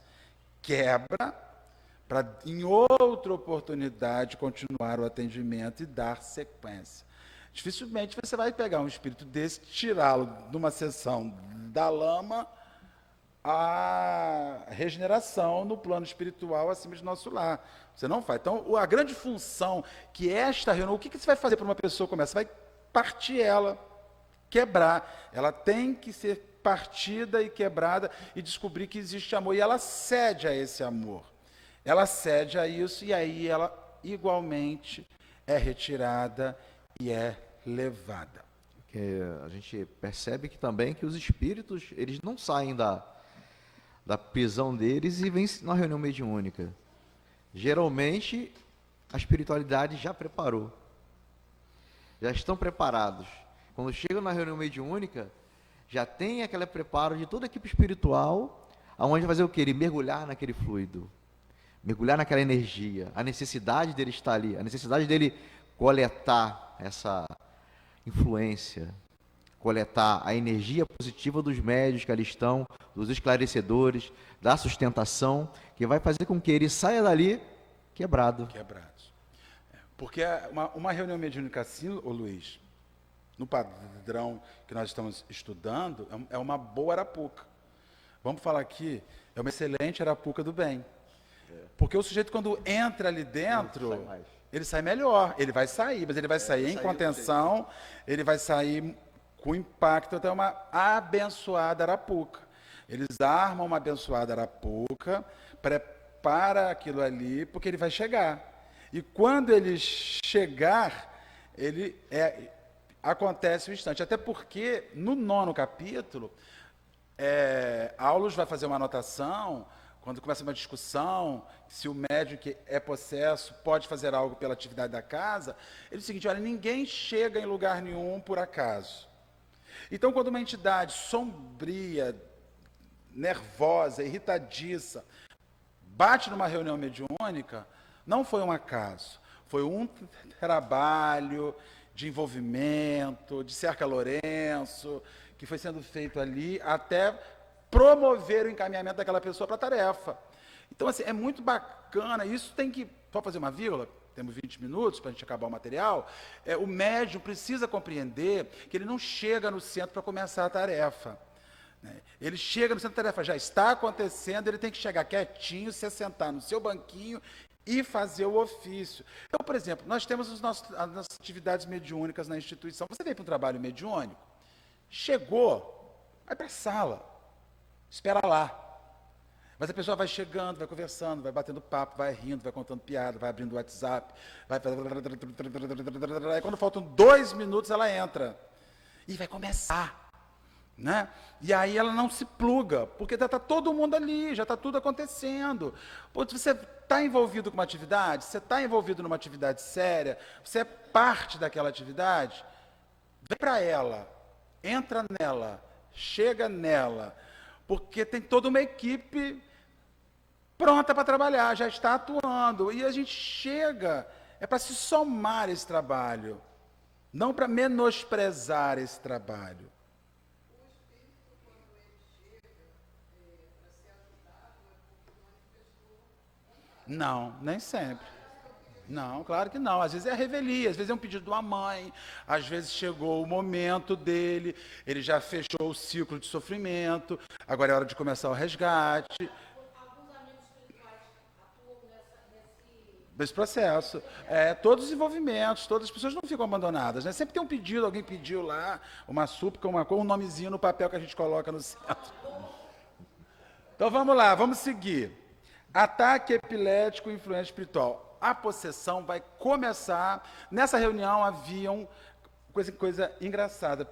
Quebra para, em outra oportunidade, continuar o atendimento e dar sequência. Dificilmente você vai pegar um espírito desse, tirá-lo de uma sessão da lama à regeneração no plano espiritual acima de nosso lar. Você não faz. Então, a grande função que esta reunião, o que você vai fazer para uma pessoa como essa? Você vai partir ela, quebrar. Ela tem que ser partida e quebrada e descobrir que existe amor. E ela cede a esse amor. Ela cede a isso e aí ela igualmente é retirada e é levada. Porque a gente percebe que também que os espíritos, eles não saem da prisão deles e vêm na reunião mediúnica. Geralmente, a espiritualidade já preparou. Já estão preparados. Quando chegam na reunião mediúnica, já tem aquele preparo de toda a equipe espiritual, aonde vai fazer o quê? Ele mergulhar naquele fluido, mergulhar naquela energia, a necessidade dele estar ali, a necessidade dele coletar essa influência, coletar a energia positiva dos médios que ali estão, dos esclarecedores, da sustentação, que vai fazer com que ele saia dali quebrado. Quebrados. Porque uma reunião mediúnica assim, ô Luiz, no padrão que nós estamos estudando, é uma boa arapuca. Vamos falar aqui, é uma excelente arapuca do bem. Porque o sujeito, quando entra ali dentro, ele sai melhor. Ele vai sair, mas ele vai sair em contenção, ele vai sair com impacto, até uma abençoada arapuca. Eles armam uma abençoada arapuca, prepara aquilo ali, porque ele vai chegar. E quando ele chegar, acontece o instante. Até porque, no 9º capítulo, Aulus vai fazer uma anotação, quando começa uma discussão, se o médium que é possesso pode fazer algo pela atividade da casa, ele diz o seguinte: olha, ninguém chega em lugar nenhum por acaso. Então, quando uma entidade sombria, nervosa, irritadiça, bate numa reunião mediúnica, não foi um acaso, foi um trabalho de envolvimento, de Cerca Lourenço, que foi sendo feito ali até promover o encaminhamento daquela pessoa para a tarefa. Então, assim, é muito bacana, isso tem que, só fazer uma vírgula, temos 20 minutos para a gente acabar o material, o médium precisa compreender que ele não chega no centro para começar a tarefa. Ele chega no centro da tarefa, já está acontecendo, ele tem que chegar quietinho, se sentar no seu banquinho e fazer o ofício. Então, por exemplo, nós temos as nossas atividades mediúnicas na instituição. Você veio para um trabalho mediúnico, chegou, vai para a sala, espera lá. Mas a pessoa vai chegando, vai conversando, vai batendo papo, vai rindo, vai contando piada, vai abrindo o WhatsApp, vai... Aí quando faltam 2 minutos, ela entra. E vai começar. Né? E aí ela não se pluga, porque já está todo mundo ali, já está tudo acontecendo. Pô, você está envolvido com uma atividade, você está envolvido numa atividade séria, você é parte daquela atividade, vem para ela, entra nela, chega nela, porque tem toda uma equipe pronta para trabalhar, já está atuando, e a gente chega, é para se somar esse trabalho, não para menosprezar esse trabalho. Não, nem sempre. Não, claro que não. Às vezes é a revelia, às vezes é um pedido de uma mãe, às vezes chegou o momento dele, ele já fechou o ciclo de sofrimento, agora é hora de começar o resgate. Nesse processo. Todos os envolvimentos, todas as pessoas não ficam abandonadas, né? Sempre tem um pedido, alguém pediu lá, uma súplica, um nomezinho no papel que a gente coloca no centro. Então vamos lá, vamos seguir. Ataque epilético e influência espiritual. A possessão vai começar. Nessa reunião haviam coisa engraçada.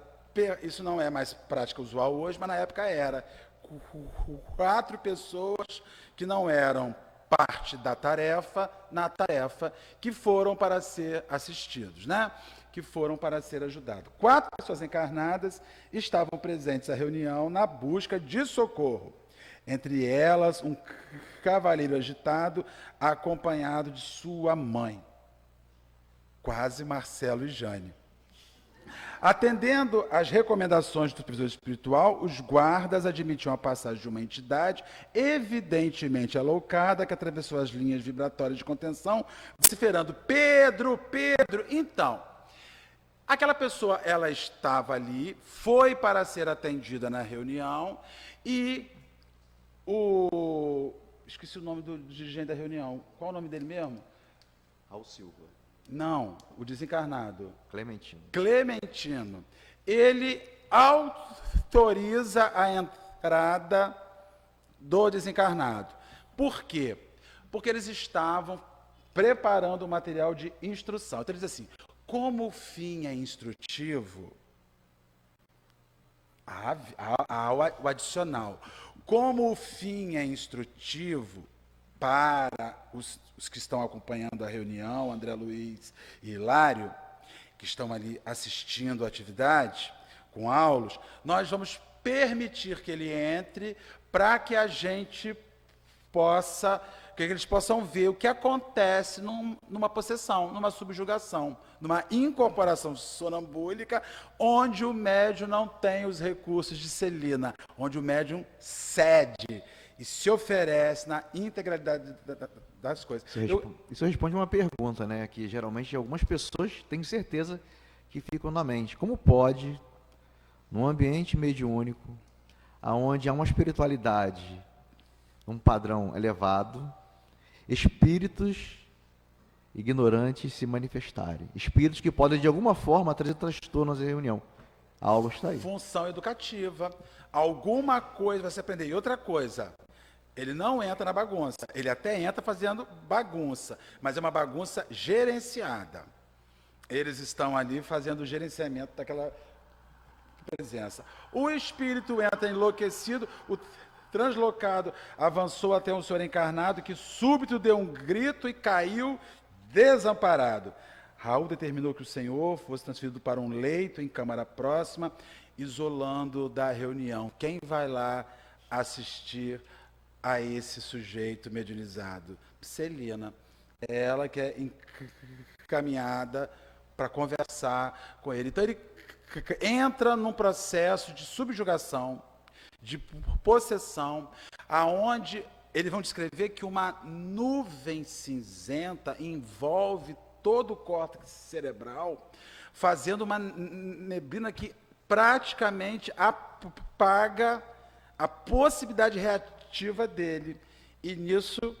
Isso não é mais prática usual hoje, mas na época era. 4 pessoas que não eram parte da tarefa, na tarefa, que foram para ser assistidos, né? Que foram para ser ajudados. 4 pessoas encarnadas estavam presentes à reunião na busca de socorro. Entre elas, um cavaleiro agitado, acompanhado de sua mãe, quase Marcelo e Jane. Atendendo às recomendações do supervisor espiritual, os guardas admitiam a passagem de uma entidade evidentemente alocada que atravessou as linhas vibratórias de contenção, vociferando: Pedro, Pedro. Então, aquela pessoa, ela estava ali, foi para ser atendida na reunião e esqueci o nome do dirigente da reunião. Qual o nome dele mesmo? Raul Silva. Não, o desencarnado. Clementino. Clementino. Ele autoriza a entrada do desencarnado. Por quê? Porque eles estavam preparando o material de instrução. Então ele diz assim: como o fim é instrutivo, há o adicional. Como o fim é instrutivo para os que estão acompanhando a reunião, André Luiz e Hilário, que estão ali assistindo a atividade, com aulas, nós vamos permitir que ele entre para que a gente possa, que eles possam ver o que acontece numa possessão, numa subjugação, numa incorporação sonambúlica, onde o médium não tem os recursos de Celina, onde o médium cede e se oferece na integralidade das coisas. Isso responde uma pergunta, né? Que geralmente algumas pessoas têm certeza que ficam na mente. Como pode, num ambiente mediúnico, onde há uma espiritualidade, um padrão elevado, espíritos ignorantes se manifestarem? Espíritos que podem, de alguma forma, trazer transtornos à reunião. A aula está aí. Função educativa. Alguma coisa vai se aprender. E outra coisa, ele não entra na bagunça. Ele até entra fazendo bagunça, mas é uma bagunça gerenciada. Eles estão ali fazendo o gerenciamento daquela presença. O espírito entra enlouquecido, o translocado avançou até um senhor encarnado que súbito deu um grito e caiu desamparado. Raul determinou que o senhor fosse transferido para um leito em câmara próxima, isolando da reunião. Quem vai lá assistir a esse sujeito mediunizado? Celina. Ela que é encaminhada para conversar com ele. Então ele entra num processo de subjugação, de possessão, aonde eles vão descrever que uma nuvem cinzenta envolve todo o córtex cerebral, fazendo uma neblina que praticamente apaga a possibilidade reativa dele. E nisso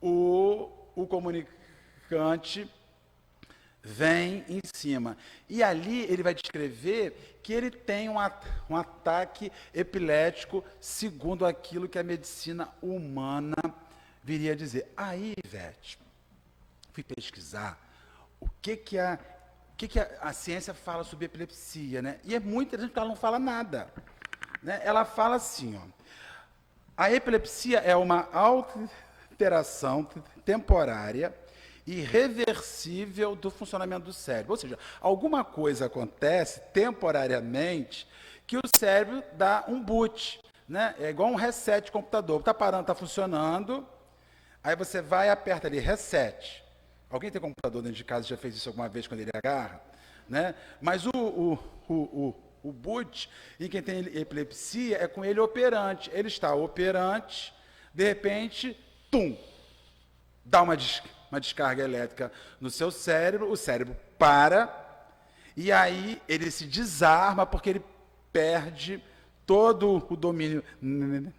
o comunicante vem em cima. E ali ele vai descrever que ele tem um ataque epilético, segundo aquilo que a medicina humana viria a dizer. Aí, Ivete, fui pesquisar o que a ciência fala sobre epilepsia, né? E é muito interessante porque ela não fala nada, né? Ela fala assim, ó, a epilepsia é uma alteração temporária irreversível do funcionamento do cérebro. Ou seja, alguma coisa acontece temporariamente que o cérebro dá um boot, né? É igual um reset de computador. Está parando, está funcionando, aí você vai e aperta ali, reset. Alguém tem computador dentro de casa, já fez isso alguma vez quando ele agarra? Né? Mas o boot, em quem tem epilepsia, é com ele operante. Ele está operante, de repente, dá uma descarga elétrica no seu cérebro, o cérebro para, e aí ele se desarma porque ele perde todo o domínio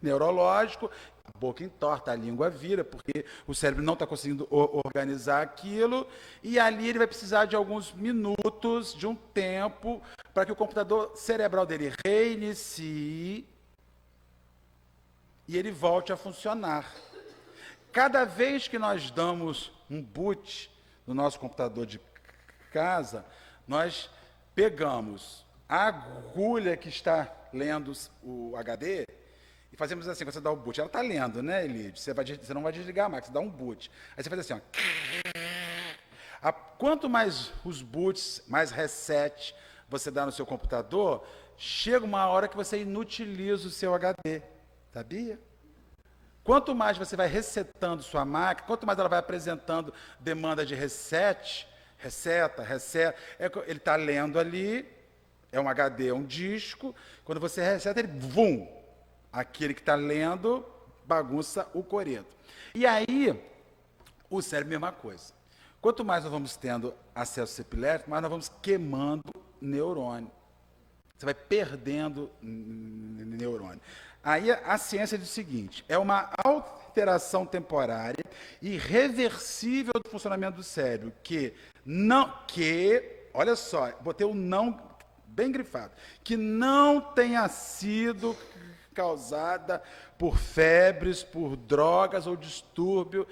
neurológico, a boca entorta, a língua vira, porque o cérebro não está conseguindo organizar aquilo, e ali ele vai precisar de alguns minutos, de um tempo, para que o computador cerebral dele reinicie e ele volte a funcionar. Cada vez que nós damos um boot no nosso computador de casa, nós pegamos a agulha que está lendo o HD e fazemos assim, você dá o boot. Ela está lendo, né, Elidio? Você não vai desligar mais, você dá um boot. Aí você faz assim, ó. Quanto mais os boots, mais reset você dá no seu computador, chega uma hora que você inutiliza o seu HD. Sabia? Quanto mais você vai resetando sua máquina, quanto mais ela vai apresentando demanda de reset, reseta, ele está lendo ali, é um HD, é um disco, quando você reseta, ele, aquele que está lendo, bagunça o coreto. E aí, o cérebro, mesma coisa. Quanto mais nós vamos tendo acesso epilético, mais nós vamos queimando neurônio. Você vai perdendo neurônio. Aí a ciência diz o seguinte, é uma alteração temporária irreversível do funcionamento do cérebro, olha só, botei o não bem grifado, que não tenha sido causada por febres, por drogas ou distúrbios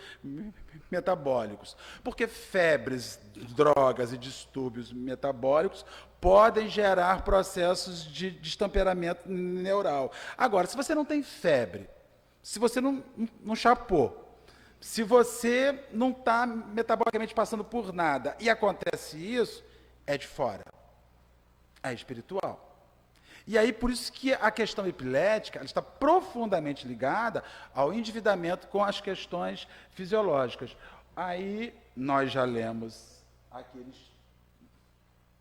metabólicos. Porque febres, drogas e distúrbios metabólicos podem gerar processos de destemperamento neural. Agora, se você não tem febre, se você não chapou, Se você não está metabolicamente passando por nada e acontece isso, é de fora, é espiritual. E aí, por isso que a questão epilética ela está profundamente ligada ao endividamento com as questões fisiológicas. Aí, nós já lemos aqueles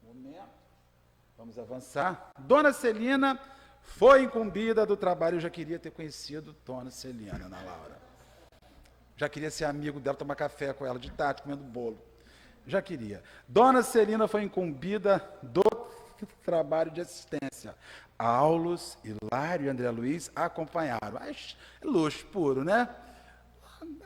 momentos. Vamos avançar. Dona Celina foi incumbida do trabalho. Eu já queria ter conhecido Dona Celina, Ana Laura. Já queria ser amigo dela, tomar café com ela de tarde, comendo bolo. Já queria. Dona Celina foi incumbida do trabalho de assistência. Aulos, Hilário e André Luiz acompanharam. Mas é luxo puro, né?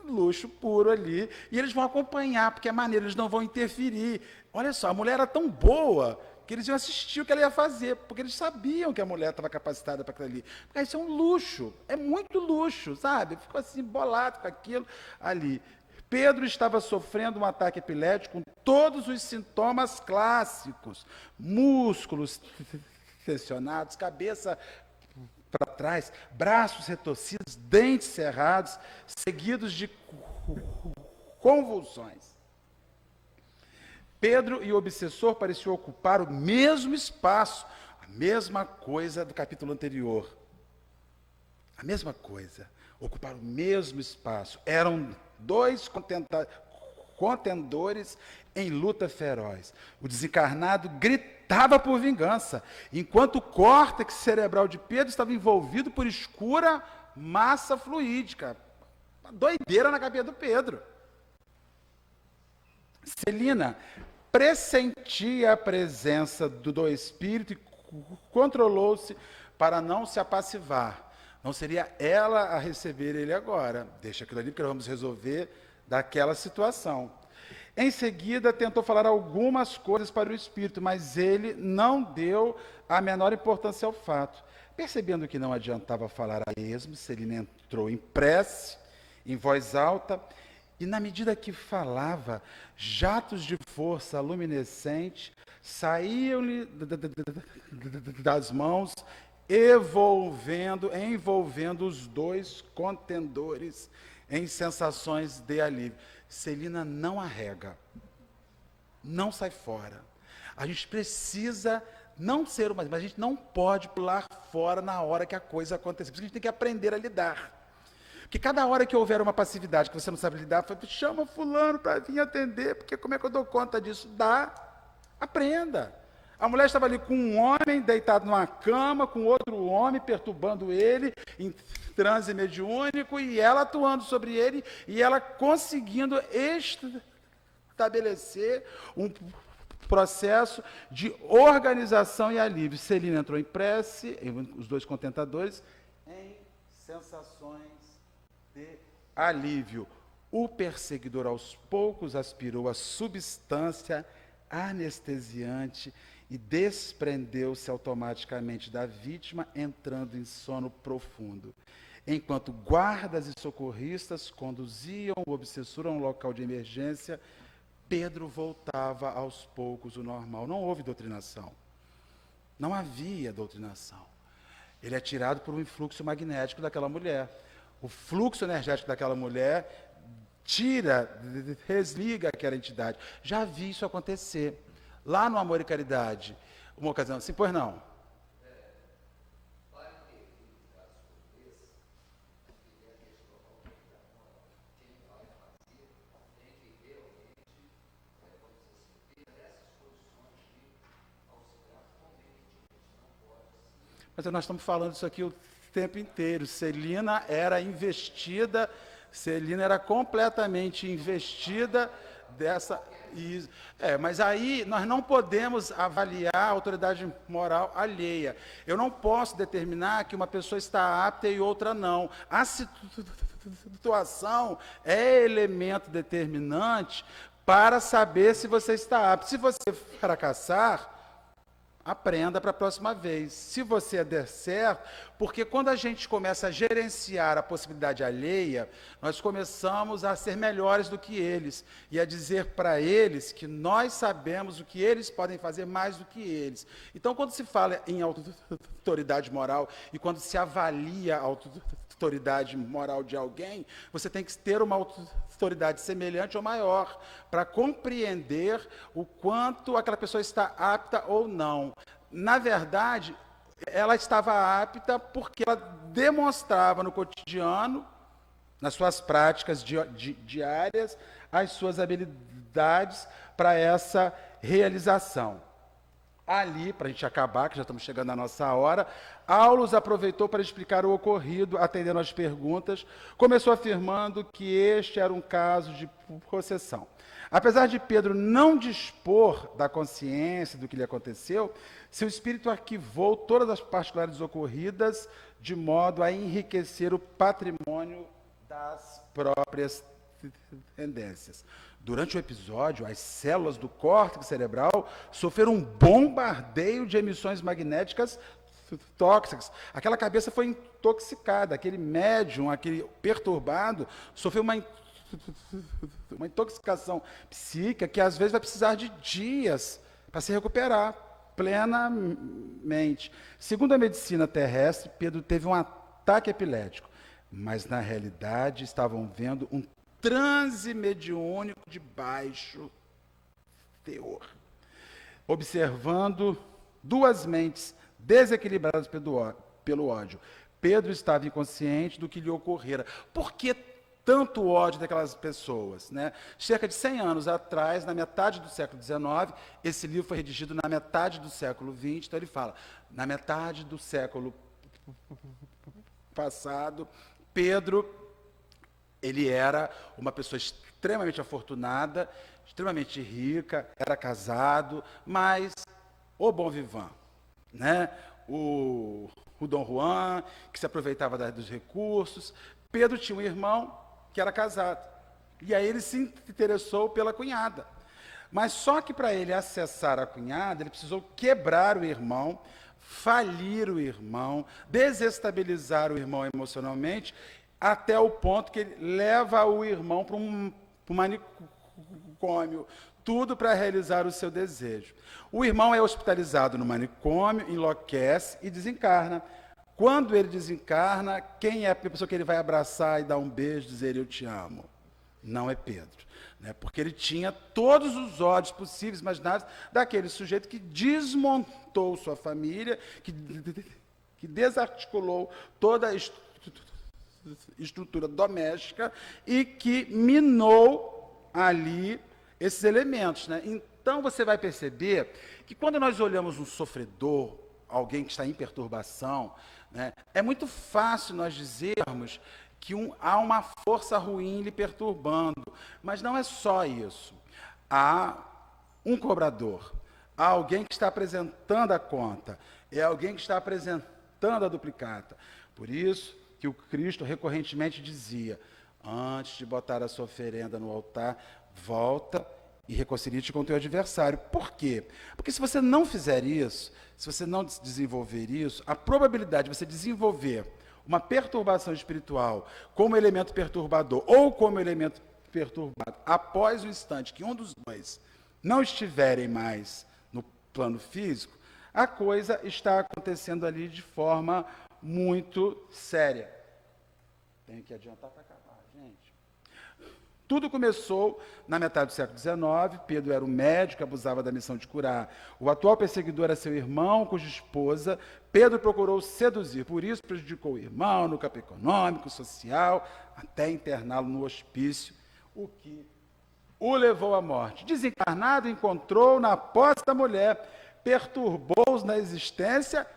Luxo puro ali. E eles vão acompanhar, porque é maneiro, eles não vão interferir. Olha só, a mulher era tão boa que eles iam assistir o que ela ia fazer, porque eles sabiam que a mulher estava capacitada para aquilo ali. Porque isso é um luxo, é muito luxo, sabe? Ficou assim, bolado com aquilo ali. Pedro estava sofrendo um ataque epilético com todos os sintomas clássicos, músculos tensionados, cabeça para trás, braços retorcidos, dentes cerrados, seguidos de convulsões. Pedro e o obsessor pareciam ocupar o mesmo espaço, a mesma coisa do capítulo anterior. A mesma coisa, ocupar o mesmo espaço. Eram dois contendores em luta feroz. O desencarnado gritava por vingança, enquanto o córtex cerebral de Pedro estava envolvido por escura massa fluídica. Uma doideira na cabeça do Pedro. Celina pressentia a presença do espírito e controlou-se para não se apassivar. Não seria ela a receber ele agora. Deixa aquilo ali, porque nós vamos resolver daquela situação. Em seguida, tentou falar algumas coisas para o espírito, mas ele não deu a menor importância ao fato. Percebendo que não adiantava falar a esmo, Celina entrou em prece, em voz alta, e na medida que falava, jatos de força luminescente saíam-lhe das mãos, envolvendo os dois contendores em sensações de alívio. Celina não arrega, não sai fora. A gente precisa não ser mas a gente não pode pular fora na hora que a coisa acontecer. Por isso a gente tem que aprender a lidar. Porque cada hora que houver uma passividade que você não sabe lidar, chama fulano para vir atender, porque como é que eu dou conta disso? Aprenda. A mulher estava ali com um homem deitado numa cama, com outro homem perturbando ele, em transe mediúnico, e ela atuando sobre ele, e ela conseguindo estabelecer um processo de organização e alívio. Celina entrou em prece, os dois contentadores, em sensações de alívio. O perseguidor, aos poucos, aspirou a substância anestesiante e desprendeu-se automaticamente da vítima, entrando em sono profundo. Enquanto guardas e socorristas conduziam o obsessor a um local de emergência, Pedro voltava aos poucos ao normal. Não houve doutrinação. Não havia doutrinação. Ele é tirado por um influxo magnético daquela mulher. O fluxo energético daquela mulher desliga aquela entidade. Já vi isso acontecer. Lá no Amor e Caridade, uma ocasião assim, pois não? Mas nós estamos falando isso aqui o tempo inteiro. Celina era investida, Celina era completamente investida dessa... mas aí nós não podemos avaliar a autoridade moral alheia. Eu não posso determinar que uma pessoa está apta e outra não. A situação é elemento determinante para saber se você está apto. Se você fracassar, aprenda para a próxima vez. Se você der certo, porque quando a gente começa a gerenciar a possibilidade alheia, nós começamos a ser melhores do que eles e a dizer para eles que nós sabemos o que eles podem fazer mais do que eles. Então, quando se fala em autoridade moral e quando se avalia a autoridade moral de alguém, você tem que ter uma autoridade semelhante ou maior para compreender o quanto aquela pessoa está apta ou não. Na verdade, ela estava apta porque ela demonstrava no cotidiano, nas suas práticas diárias, as suas habilidades para essa realização. Ali, para a gente acabar, que já estamos chegando à nossa hora, Aulus aproveitou para explicar o ocorrido, atendendo às perguntas, começou afirmando que este era um caso de possessão. Apesar de Pedro não dispor da consciência do que lhe aconteceu, seu espírito arquivou todas as particularidades ocorridas de modo a enriquecer o patrimônio das próprias tendências. Durante o episódio, as células do córtex cerebral sofreram um bombardeio de emissões magnéticas tóxicas. Aquela cabeça foi intoxicada, aquele médium, aquele perturbado, sofreu uma intoxicação psíquica que às vezes vai precisar de dias para se recuperar plenamente. Segundo a medicina terrestre, Pedro teve um ataque epilético, mas na realidade estavam vendo um transe mediúnico de baixo teor, observando duas mentes desequilibradas pelo ódio. Pedro estava inconsciente do que lhe ocorrera. Por que tanto ódio daquelas pessoas, né? Cerca de 100 anos atrás, na metade do século XIX, esse livro foi redigido na metade do século XX, então ele fala, na metade do século passado, Pedro, ele era uma pessoa extremamente afortunada, extremamente rica, era casado, mas o bon vivant, né? O Dom Juan, que se aproveitava dos recursos. Pedro tinha um irmão que era casado, e aí ele se interessou pela cunhada. Mas só que para ele acessar a cunhada, ele precisou quebrar o irmão, falir o irmão, desestabilizar o irmão emocionalmente, até o ponto que ele leva o irmão para um manicômio, tudo para realizar o seu desejo. O irmão é hospitalizado no manicômio, enlouquece e desencarna. Quando ele desencarna, quem é a pessoa que ele vai abraçar e dar um beijo, dizer eu te amo? Não é Pedro, né? Porque ele tinha todos os ódios possíveis, imagináveis, daquele sujeito que desmontou sua família, que desarticulou toda a estrutura doméstica e que minou ali esses elementos, né? Então você vai perceber que quando nós olhamos um sofredor, alguém que está em perturbação, né, é muito fácil nós dizermos que há uma força ruim lhe perturbando, mas não é só isso. Há um cobrador, há alguém que está apresentando a conta, é alguém que está apresentando a duplicata. Por isso que o Cristo recorrentemente dizia, antes de botar a sua oferenda no altar, volta e reconcilie-te com o teu adversário. Por quê? Porque se você não fizer isso, se você não desenvolver isso, a probabilidade de você desenvolver uma perturbação espiritual como elemento perturbador ou como elemento perturbado, após o instante que um dos dois não estiverem mais no plano físico, a coisa está acontecendo ali de forma muito séria. Tenho que adiantar para acabar, gente. Tudo começou na metade do século XIX. Pedro era um médico que abusava da missão de curar. O atual perseguidor era seu irmão, cuja esposa Pedro procurou seduzir. Por isso, prejudicou o irmão no campo econômico, social, até interná-lo no hospício, o que o levou à morte. Desencarnado, encontrou na posse da mulher, perturbou-os na existência,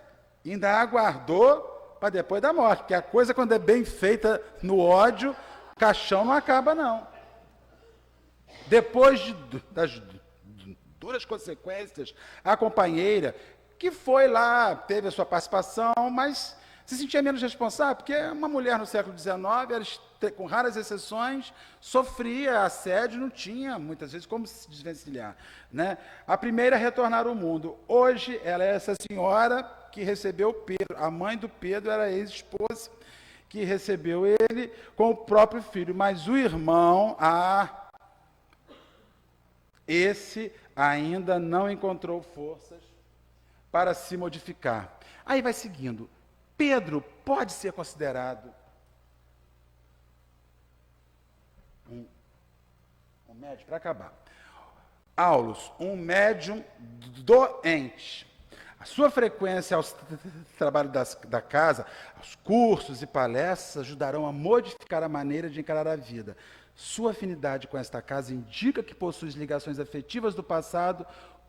ainda aguardou para depois da morte, porque a coisa, quando é bem feita no ódio, caixão não acaba, não. Depois das duras consequências, a companheira, que foi lá, teve a sua participação, mas se sentia menos responsável, porque uma mulher no século XIX, com raras exceções, sofria assédio, não tinha, muitas vezes, como se desvencilhar, né? A primeira a retornar ao mundo. Hoje, ela é essa senhora que recebeu Pedro. A mãe do Pedro era a ex-esposa, que recebeu ele com o próprio filho. Mas o irmão, esse ainda não encontrou forças para se modificar. Aí vai seguindo. Pedro pode ser considerado Um médium, para acabar. Aulos, um médium doente. A sua frequência aos trabalhos da casa, aos cursos e palestras, ajudarão a modificar a maneira de encarar a vida. Sua afinidade com esta casa indica que possui ligações afetivas do passado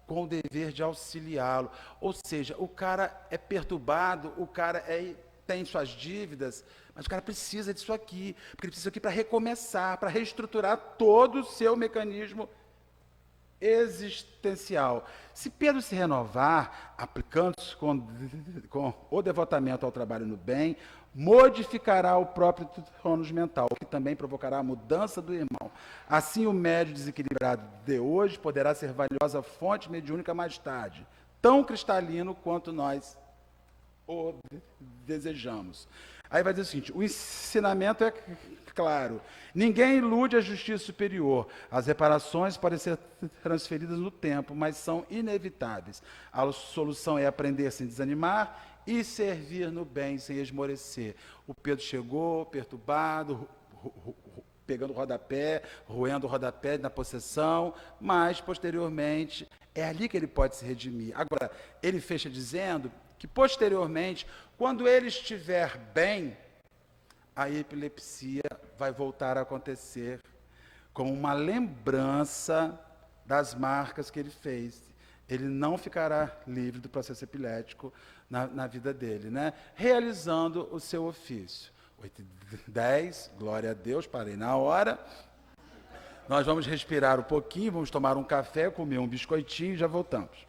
com o dever de auxiliá-lo. Ou seja, o cara é perturbado, o cara tem suas dívidas, mas o cara precisa disso aqui, porque ele precisa disso aqui para recomeçar, para reestruturar todo o seu mecanismo existencial. Se Pedro se renovar, aplicando-se com o devotamento ao trabalho no bem, modificará o próprio tônus mental, o que também provocará a mudança do irmão. Assim, o médio desequilibrado de hoje poderá ser valiosa fonte mediúnica mais tarde, tão cristalino quanto nós o desejamos. Aí vai dizer o seguinte: o ensinamento é claro. Ninguém ilude a justiça superior. As reparações podem ser transferidas no tempo, mas são inevitáveis. A solução é aprender sem desanimar e servir no bem sem esmorecer. O Pedro chegou perturbado, pegando o rodapé, roendo o rodapé na possessão, mas posteriormente é ali que ele pode se redimir. Agora, ele fecha dizendo que posteriormente, quando ele estiver bem, a epilepsia vai voltar a acontecer como uma lembrança das marcas que ele fez. Ele não ficará livre do processo epilético na vida dele, né? Realizando o seu ofício. 8h10, glória a Deus, parei na hora. Nós vamos respirar um pouquinho, vamos tomar um café, comer um biscoitinho e já voltamos.